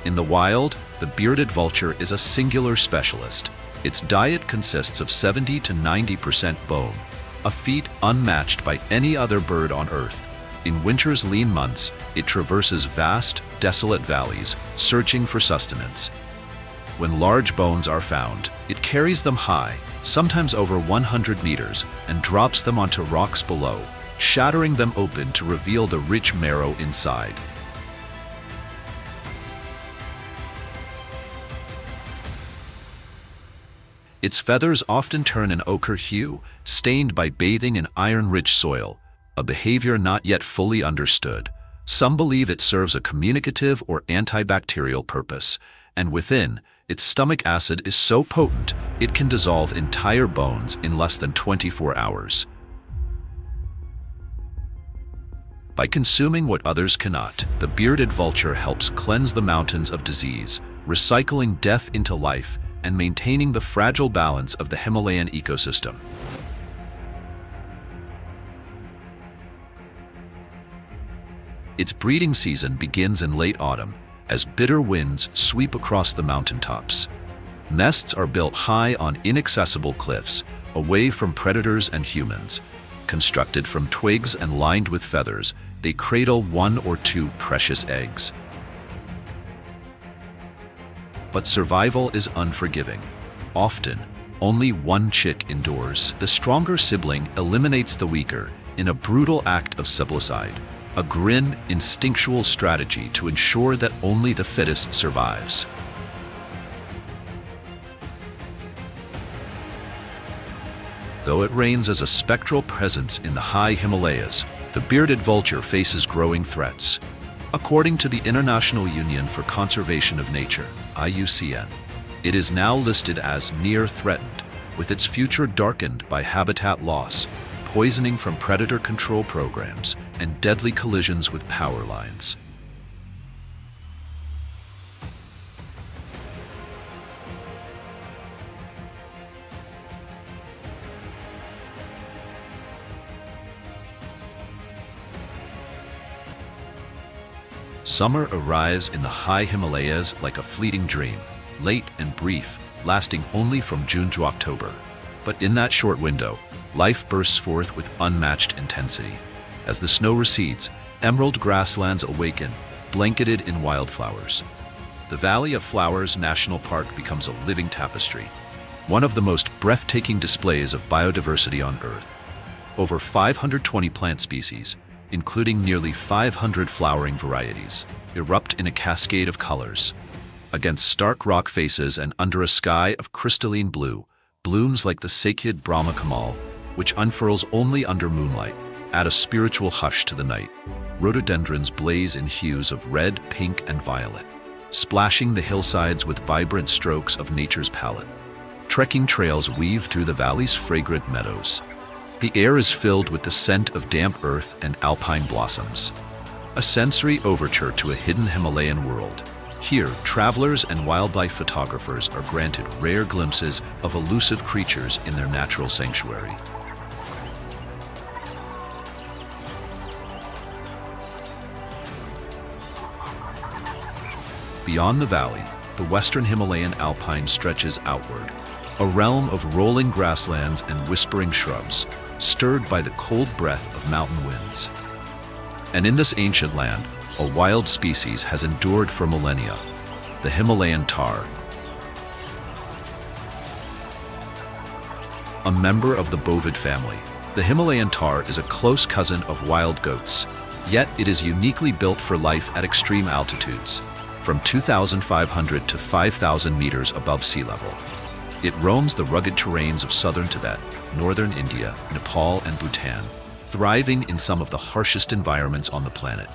In the wild, the bearded vulture is a singular specialist. Its diet consists of 70 to 90% bone, a feat unmatched by any other bird on Earth. In winter's lean months, it traverses vast, desolate valleys, searching for sustenance. When large bones are found, it carries them high, sometimes over 100 meters, and drops them onto rocks below, shattering them open to reveal the rich marrow inside. Its feathers often turn an ochre hue, stained by bathing in iron-rich soil, a behavior not yet fully understood. Some believe it serves a communicative or antibacterial purpose, and within, its stomach acid is so potent it can dissolve entire bones in less than 24 hours. By consuming what others cannot, the bearded vulture helps cleanse the mountains of disease, recycling death into life, and maintaining the fragile balance of the Himalayan ecosystem. Its breeding season begins in late autumn, as bitter winds sweep across the mountaintops. Nests are built high on inaccessible cliffs, away from predators and humans. Constructed from twigs and lined with feathers, they cradle 1 or 2 precious eggs. But survival is unforgiving. Often, only one chick endures. The stronger sibling eliminates the weaker in a brutal act of sublicide, a grim, instinctual strategy to ensure that only the fittest survives. Though it reigns as a spectral presence in the high Himalayas, the bearded vulture faces growing threats. According to the International Union for Conservation of Nature, IUCN, it is now listed as near threatened, with its future darkened by habitat loss, poisoning from predator control programs, and deadly collisions with power lines. Summer arrives in the high Himalayas like a fleeting dream, late and brief, lasting only from June to October. But in that short window, life bursts forth with unmatched intensity. As the snow recedes, emerald grasslands awaken, blanketed in wildflowers. The Valley of Flowers National Park becomes a living tapestry, one of the most breathtaking displays of biodiversity on Earth. Over 520 plant species, including nearly 500 flowering varieties, erupt in a cascade of colors. Against stark rock faces and under a sky of crystalline blue, blooms like the sacred Brahma Kamal, which unfurls only under moonlight, add a spiritual hush to the night. Rhododendrons blaze in hues of red, pink, and violet, splashing the hillsides with vibrant strokes of nature's palette. Trekking trails weave through the valley's fragrant meadows. The air is filled with the scent of damp earth and alpine blossoms, a sensory overture to a hidden Himalayan world. Here, travelers and wildlife photographers are granted rare glimpses of elusive creatures in their natural sanctuary. Beyond the valley, the western Himalayan alpine stretches outward, a realm of rolling grasslands and whispering shrubs, stirred by the cold breath of mountain winds. And in this ancient land, a wild species has endured for millennia, the Himalayan tahr. A member of the bovid family, The Himalayan tahr is a close cousin of wild goats, yet it is uniquely built for life at extreme altitudes, from 2,500 to 5,000 meters above sea level. It roams the rugged terrains of southern Tibet, northern India, Nepal, and Bhutan, thriving in some of the harshest environments on the planet.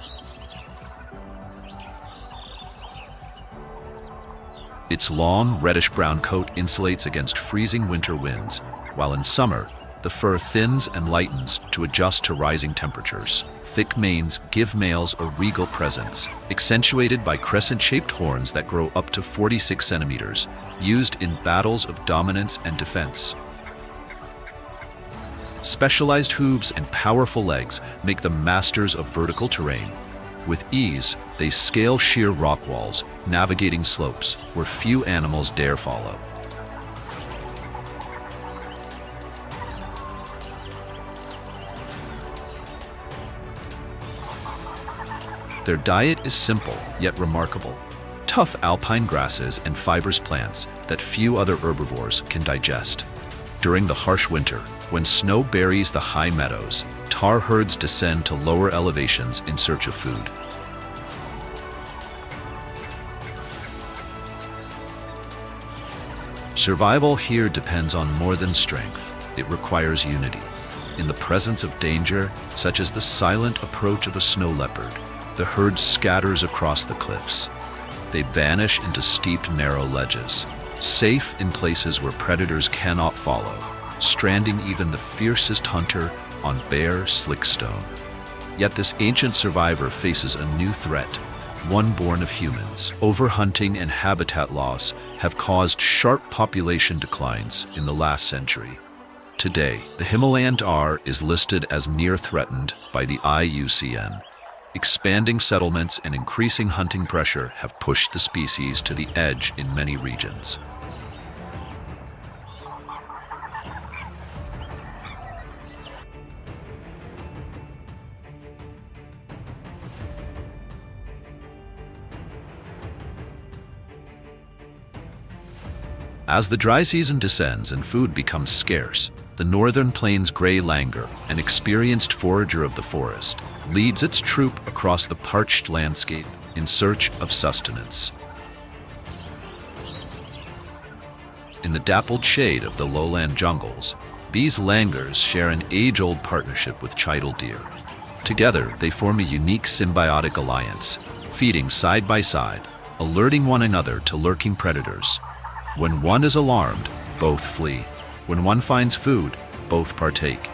Its long, reddish-brown coat insulates against freezing winter winds, while in summer, the fur thins and lightens to adjust to rising temperatures. Thick manes give males a regal presence, accentuated by crescent-shaped horns that grow up to 46 centimeters, used in battles of dominance and defense. Specialized hooves and powerful legs make them masters of vertical terrain. With ease, they scale sheer rock walls, navigating slopes where few animals dare follow. Their diet is simple, yet remarkable. Tough alpine grasses and fibrous plants that few other herbivores can digest. During the harsh winter, when snow buries the high meadows, tahr herds descend to lower elevations in search of food. Survival here depends on more than strength. It requires unity. In the presence of danger, such as the silent approach of a snow leopard, the herd scatters across the cliffs. They vanish into steep, narrow ledges, safe in places where predators cannot follow, stranding even the fiercest hunter on bare, slick stone. Yet this ancient survivor faces a new threat, one born of humans. Overhunting and habitat loss have caused sharp population declines in the last century. Today, the Himalayan tahr is listed as near threatened by the IUCN. Expanding settlements and increasing hunting pressure have pushed the species to the edge in many regions. As the dry season descends and food becomes scarce, the northern plains' gray langur, an experienced forager of the forest, leads its troop across the parched landscape in search of sustenance. In the dappled shade of the lowland jungles, these langurs share an age-old partnership with chital deer. Together, they form a unique symbiotic alliance, feeding side by side, alerting one another to lurking predators. When one is alarmed, both flee. When one finds food, both partake.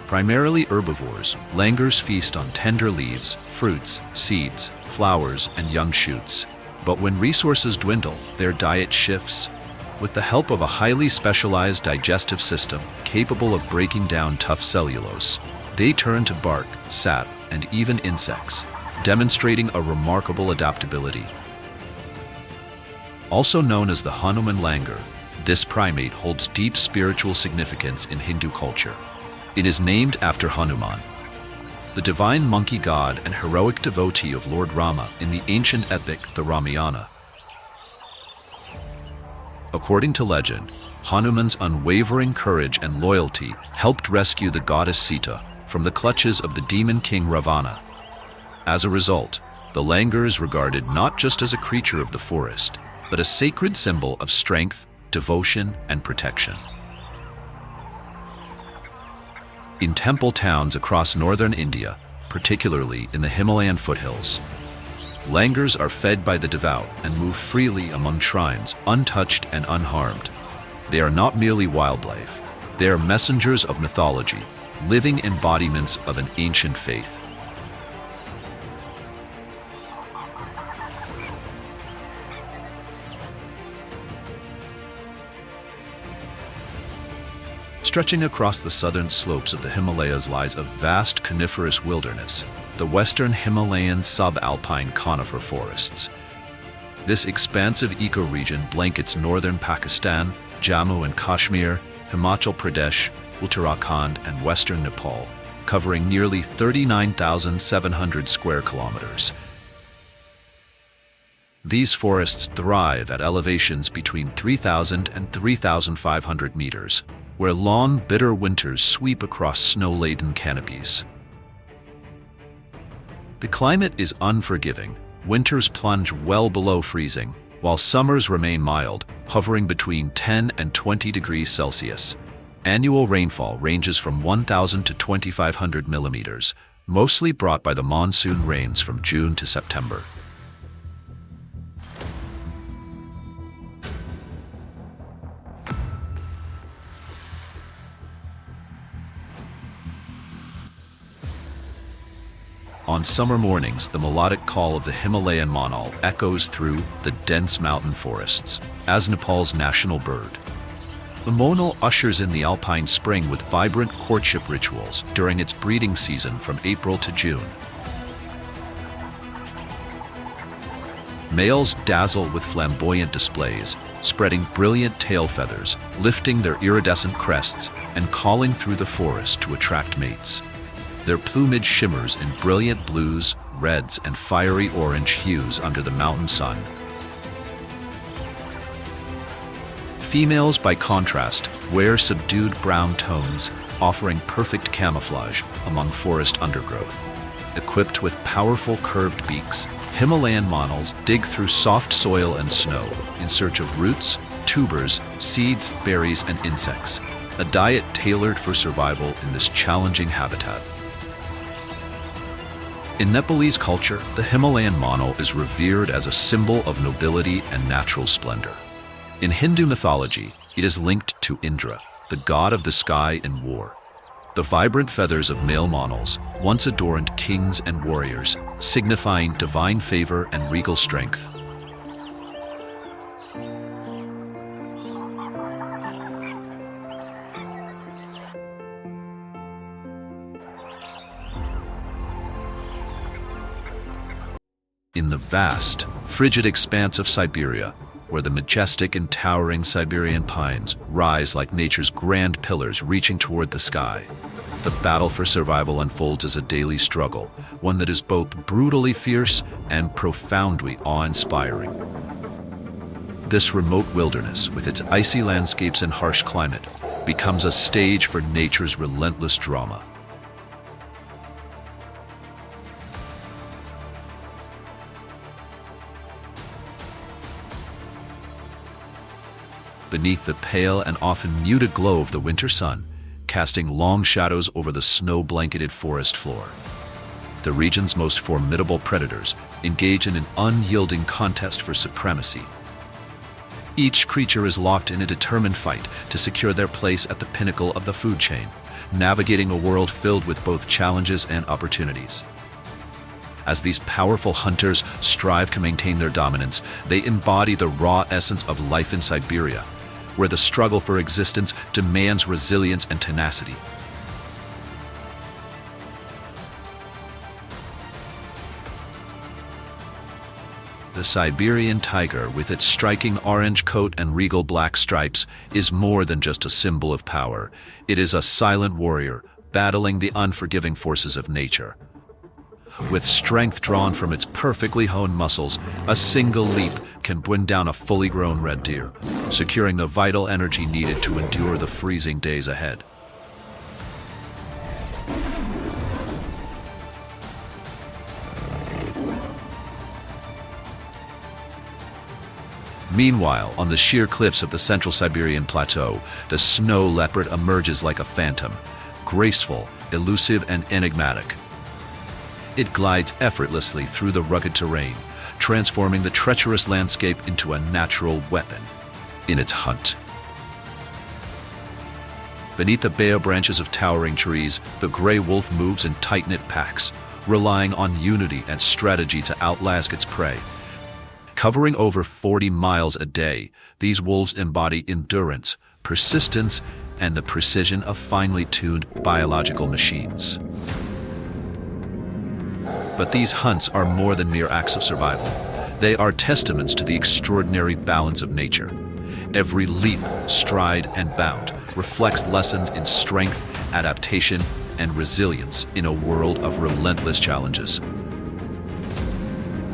Primarily herbivores, langurs feast on tender leaves, fruits, seeds, flowers, and young shoots. But when resources dwindle, their diet shifts. With the help of a highly specialized digestive system capable of breaking down tough cellulose, they turn to bark, sap, and even insects, demonstrating a remarkable adaptability. Also known as the Hanuman langur, this primate holds deep spiritual significance in Hindu culture. It is named after Hanuman, the divine monkey god and heroic devotee of Lord Rama in the ancient epic the Ramayana. According to legend, Hanuman's unwavering courage and loyalty helped rescue the goddess Sita from the clutches of the demon king Ravana. As a result, the langur is regarded not just as a creature of the forest, but a sacred symbol of strength, devotion, and protection. In temple towns across northern India, particularly in the Himalayan foothills, langurs are fed by the devout and move freely among shrines, untouched and unharmed. They are not merely wildlife. They are messengers of mythology, living embodiments of an ancient faith. Stretching across the southern slopes of the Himalayas lies a vast coniferous wilderness, the western Himalayan subalpine conifer forests. This expansive ecoregion blankets northern Pakistan, Jammu and Kashmir, Himachal Pradesh, Uttarakhand, and western Nepal, covering nearly 39,700 square kilometers. These forests thrive at elevations between 3,000 and 3,500 meters, where long, bitter winters sweep across snow-laden canopies. The climate is unforgiving. Winters plunge well below freezing, while summers remain mild, hovering between 10 and 20 degrees Celsius. Annual rainfall ranges from 1,000 to 2,500 millimeters, mostly brought by the monsoon rains from June to September. On summer mornings, the melodic call of the Himalayan monal echoes through the dense mountain forests as Nepal's national bird. The monal ushers in the alpine spring with vibrant courtship rituals during its breeding season from April to June. Males dazzle with flamboyant displays, spreading brilliant tail feathers, lifting their iridescent crests, and calling through the forest to attract mates. Their plumage shimmers in brilliant blues, reds, and fiery orange hues under the mountain sun. Females, by contrast, wear subdued brown tones, offering perfect camouflage among forest undergrowth. Equipped with powerful curved beaks, Himalayan monals dig through soft soil and snow in search of roots, tubers, seeds, berries, and insects, a diet tailored for survival in this challenging habitat. In Nepalese culture, the Himalayan monal is revered as a symbol of nobility and natural splendor. In Hindu mythology, it is linked to Indra, the god of the sky and war. The vibrant feathers of male monals once adorned kings and warriors, signifying divine favor and regal strength. In the vast, frigid expanse of Siberia, where the majestic and towering Siberian pines rise like nature's grand pillars reaching toward the sky, the battle for survival unfolds as a daily struggle, one that is both brutally fierce and profoundly awe-inspiring. This remote wilderness, with its icy landscapes and harsh climate, becomes a stage for nature's relentless drama. Beneath the pale and often muted glow of the winter sun, casting long shadows over the snow-blanketed forest floor. The region's most formidable predators engage in an unyielding contest for supremacy. Each creature is locked in a determined fight to secure their place at the pinnacle of the food chain, navigating a world filled with both challenges and opportunities. As these powerful hunters strive to maintain their dominance, they embody the raw essence of life in Siberia, where the struggle for existence demands resilience and tenacity. The Siberian tiger, with its striking orange coat and regal black stripes, is more than just a symbol of power. It is a silent warrior, battling the unforgiving forces of nature. With strength drawn from its perfectly honed muscles, a single leap can bring down a fully grown red deer, securing the vital energy needed to endure the freezing days ahead. Meanwhile, on the sheer cliffs of the central Siberian plateau, the snow leopard emerges like a phantom, graceful, elusive, and enigmatic. It glides effortlessly through the rugged terrain, transforming the treacherous landscape into a natural weapon in its hunt. Beneath the bare branches of towering trees, the gray wolf moves in tight-knit packs, relying on unity and strategy to outlast its prey. Covering over 40 miles a day, these wolves embody endurance, persistence, and the precision of finely tuned biological machines. But these hunts are more than mere acts of survival. They are testaments to the extraordinary balance of nature. Every leap, stride, and bound reflects lessons in strength, adaptation, and resilience in a world of relentless challenges.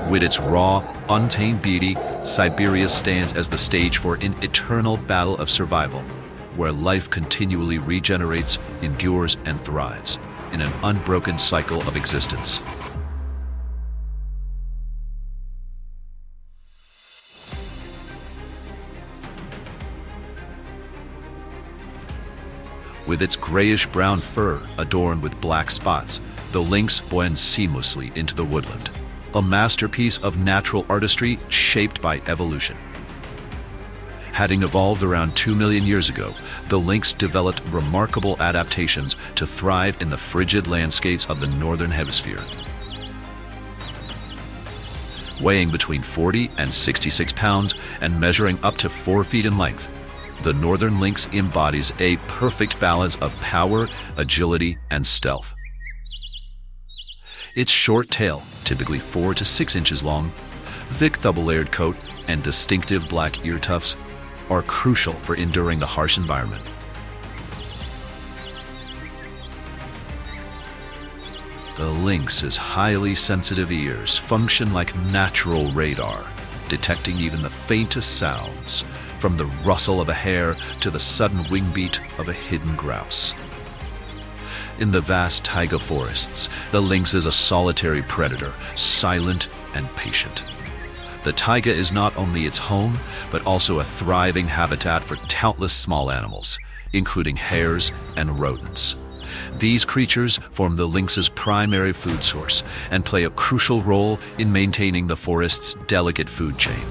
With its raw, untamed beauty, Siberia stands as the stage for an eternal battle of survival, where life continually regenerates, endures, and thrives in an unbroken cycle of existence. With its grayish-brown fur adorned with black spots, the lynx blends seamlessly into the woodland, a masterpiece of natural artistry shaped by evolution. Having evolved around 2 million years ago, the lynx developed remarkable adaptations to thrive in the frigid landscapes of the northern hemisphere. Weighing between 40 and 66 pounds and measuring up to 4 feet in length, the northern lynx embodies a perfect balance of power, agility, and stealth. Its short tail, typically 4 to 6 inches long, thick double-layered coat, and distinctive black ear tufts are crucial for enduring the harsh environment. The lynx's highly sensitive ears function like natural radar, detecting even the faintest sounds, from the rustle of a hare to the sudden wing beat of a hidden grouse. In the vast taiga forests, the lynx is a solitary predator, silent and patient. The taiga is not only its home, but also a thriving habitat for countless small animals, including hares and rodents. These creatures form the lynx's primary food source and play a crucial role in maintaining the forest's delicate food chain.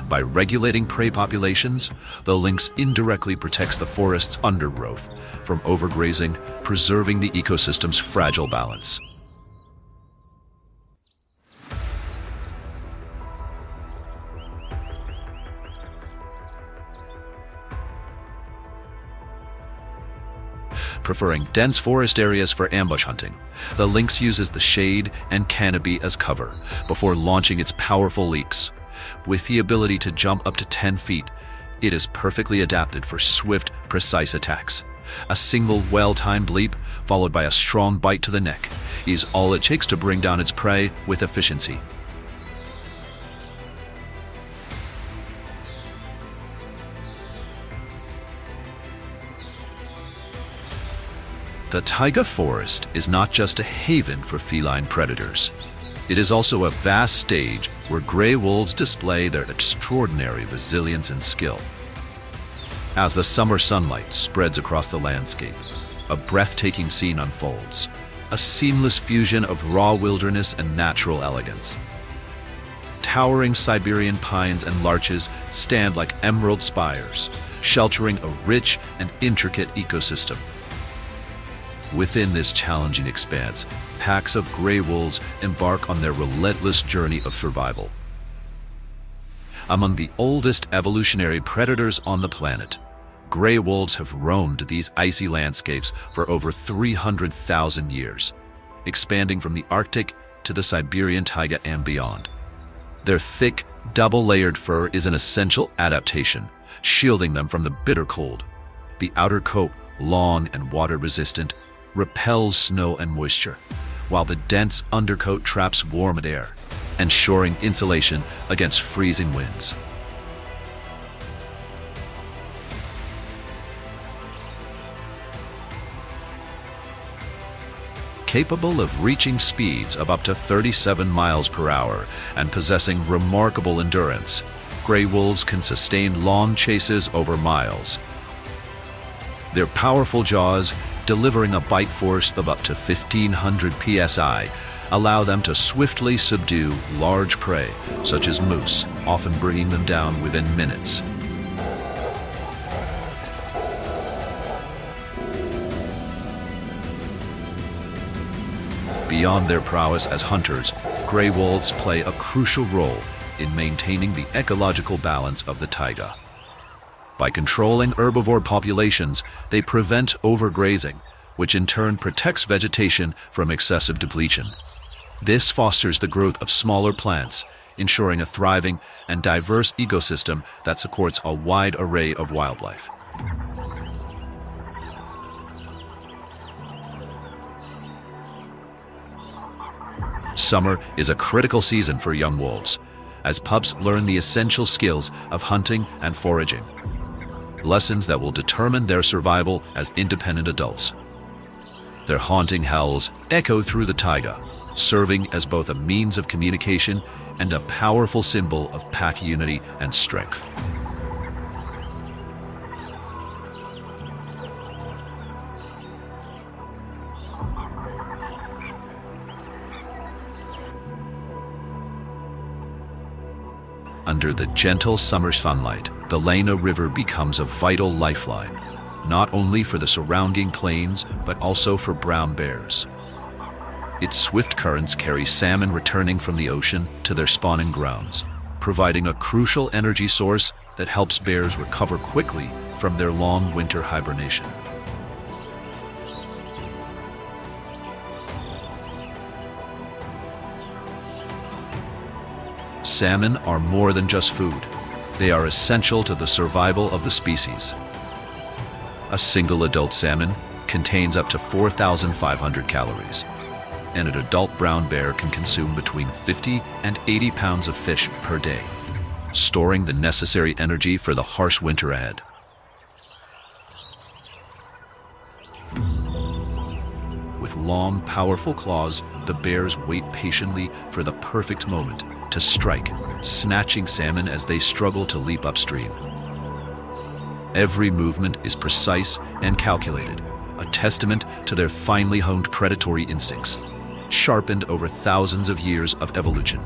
By regulating prey populations, the lynx indirectly protects the forest's undergrowth from overgrazing, preserving the ecosystem's fragile balance. Preferring dense forest areas for ambush hunting, the lynx uses the shade and canopy as cover before launching its powerful leaps. With the ability to jump up to 10 feet, it is perfectly adapted for swift, precise attacks. A single well-timed leap, followed by a strong bite to the neck, is all it takes to bring down its prey with efficiency. The taiga forest is not just a haven for feline predators. It is also a vast stage where gray wolves display their extraordinary resilience and skill. As the summer sunlight spreads across the landscape, a breathtaking scene unfolds, a seamless fusion of raw wilderness and natural elegance. Towering Siberian pines and larches stand like emerald spires, sheltering a rich and intricate ecosystem. Within this challenging expanse, packs of gray wolves embark on their relentless journey of survival. Among the oldest evolutionary predators on the planet, gray wolves have roamed these icy landscapes for over 300,000 years, expanding from the Arctic to the Siberian taiga and beyond. Their thick, double-layered fur is an essential adaptation, shielding them from the bitter cold. The outer coat, long and water-resistant, repels snow and moisture, while the dense undercoat traps warm air, ensuring insulation against freezing winds. Capable of reaching speeds of up to 37 miles per hour and possessing remarkable endurance, gray wolves can sustain long chases over miles. Their powerful jaws, delivering a bite force of up to 1,500 psi, allow them to swiftly subdue large prey, such as moose, often bringing them down within minutes. Beyond their prowess as hunters, gray wolves play a crucial role in maintaining the ecological balance of the taiga. By controlling herbivore populations, they prevent overgrazing, which in turn protects vegetation from excessive depletion. This fosters the growth of smaller plants, ensuring a thriving and diverse ecosystem that supports a wide array of wildlife. Summer is a critical season for young wolves, as pups learn the essential skills of hunting and foraging, lessons that will determine their survival as independent adults. Their haunting howls echo through the taiga, serving as both a means of communication and a powerful symbol of pack unity and strength. Under the gentle summer sunlight, the Lena River becomes a vital lifeline, not only for the surrounding plains, but also for brown bears. Its swift currents carry salmon returning from the ocean to their spawning grounds, providing a crucial energy source that helps bears recover quickly from their long winter hibernation. Salmon are more than just food. They are essential to the survival of the species. A single adult salmon contains up to 4,500 calories, and an adult brown bear can consume between 50 and 80 pounds of fish per day, storing the necessary energy for the harsh winter ahead. With long, powerful claws, the bears wait patiently for the perfect moment to strike, snatching salmon as they struggle to leap upstream. Every movement is precise and calculated, a testament to their finely honed predatory instincts, sharpened over thousands of years of evolution.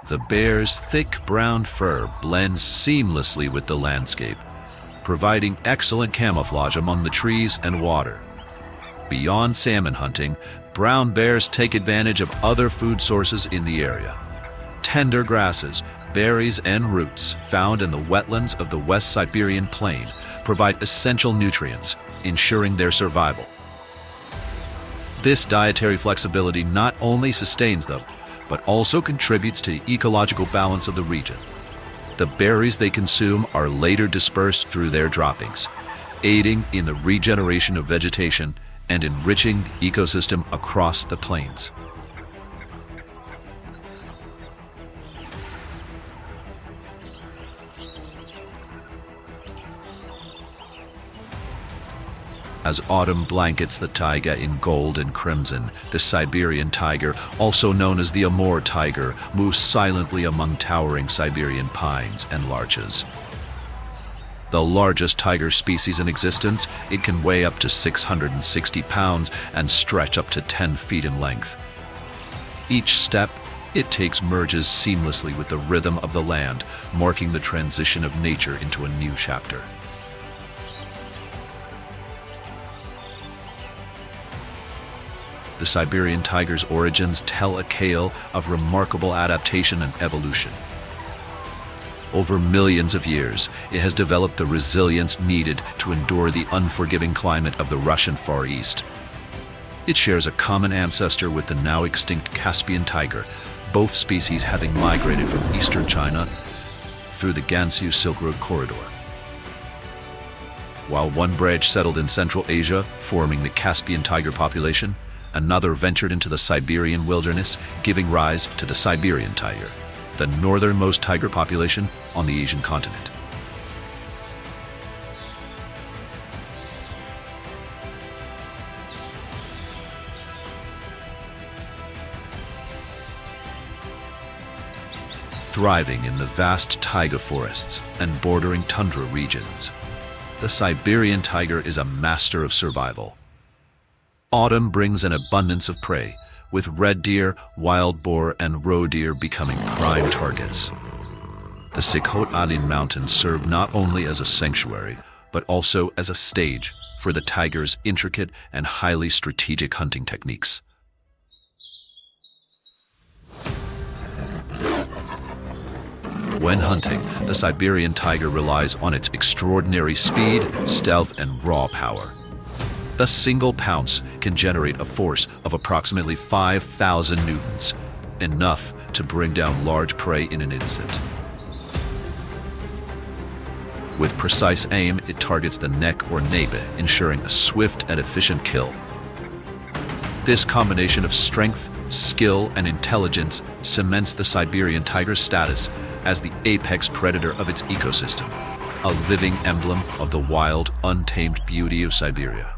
The bear's thick brown fur blends seamlessly with the landscape, providing excellent camouflage among the trees and water. Beyond salmon hunting, brown bears take advantage of other food sources in the area. Tender grasses, berries, and roots found in the wetlands of the West Siberian plain provide essential nutrients, ensuring their survival. This dietary flexibility not only sustains them, but also contributes to the ecological balance of the region. The berries they consume are later dispersed through their droppings, aiding in the regeneration of vegetation and enriching the ecosystem across the plains. As autumn blankets the taiga in gold and crimson, the Siberian tiger, also known as the Amur tiger, moves silently among towering Siberian pines and larches. The largest tiger species in existence, it can weigh up to 660 pounds and stretch up to 10 feet in length. Each step it takes merges seamlessly with the rhythm of the land, marking the transition of nature into a new chapter. The Siberian tiger's origins tell a tale of remarkable adaptation and evolution. Over millions of years, it has developed the resilience needed to endure the unforgiving climate of the Russian Far East. It shares a common ancestor with the now extinct Caspian tiger, both species having migrated from eastern China through the Gansu Silk Road corridor. While one branch settled in Central Asia, forming the Caspian tiger population, another ventured into the Siberian wilderness, giving rise to the Siberian tiger, the northernmost tiger population on the Asian continent. Thriving in the vast taiga forests and bordering tundra regions, the Siberian tiger is a master of survival. Autumn brings an abundance of prey, with red deer, wild boar, and roe deer becoming prime targets. The Sikhot-Alin Mountains serve not only as a sanctuary, but also as a stage for the tiger's intricate and highly strategic hunting techniques. When hunting, the Siberian tiger relies on its extraordinary speed, stealth, and raw power. The single pounce can generate a force of approximately 5,000 newtons, enough to bring down large prey in an instant. With precise aim, it targets the neck or nape, ensuring a swift and efficient kill. This combination of strength, skill, and intelligence cements the Siberian tiger's status as the apex predator of its ecosystem, a living emblem of the wild, untamed beauty of Siberia.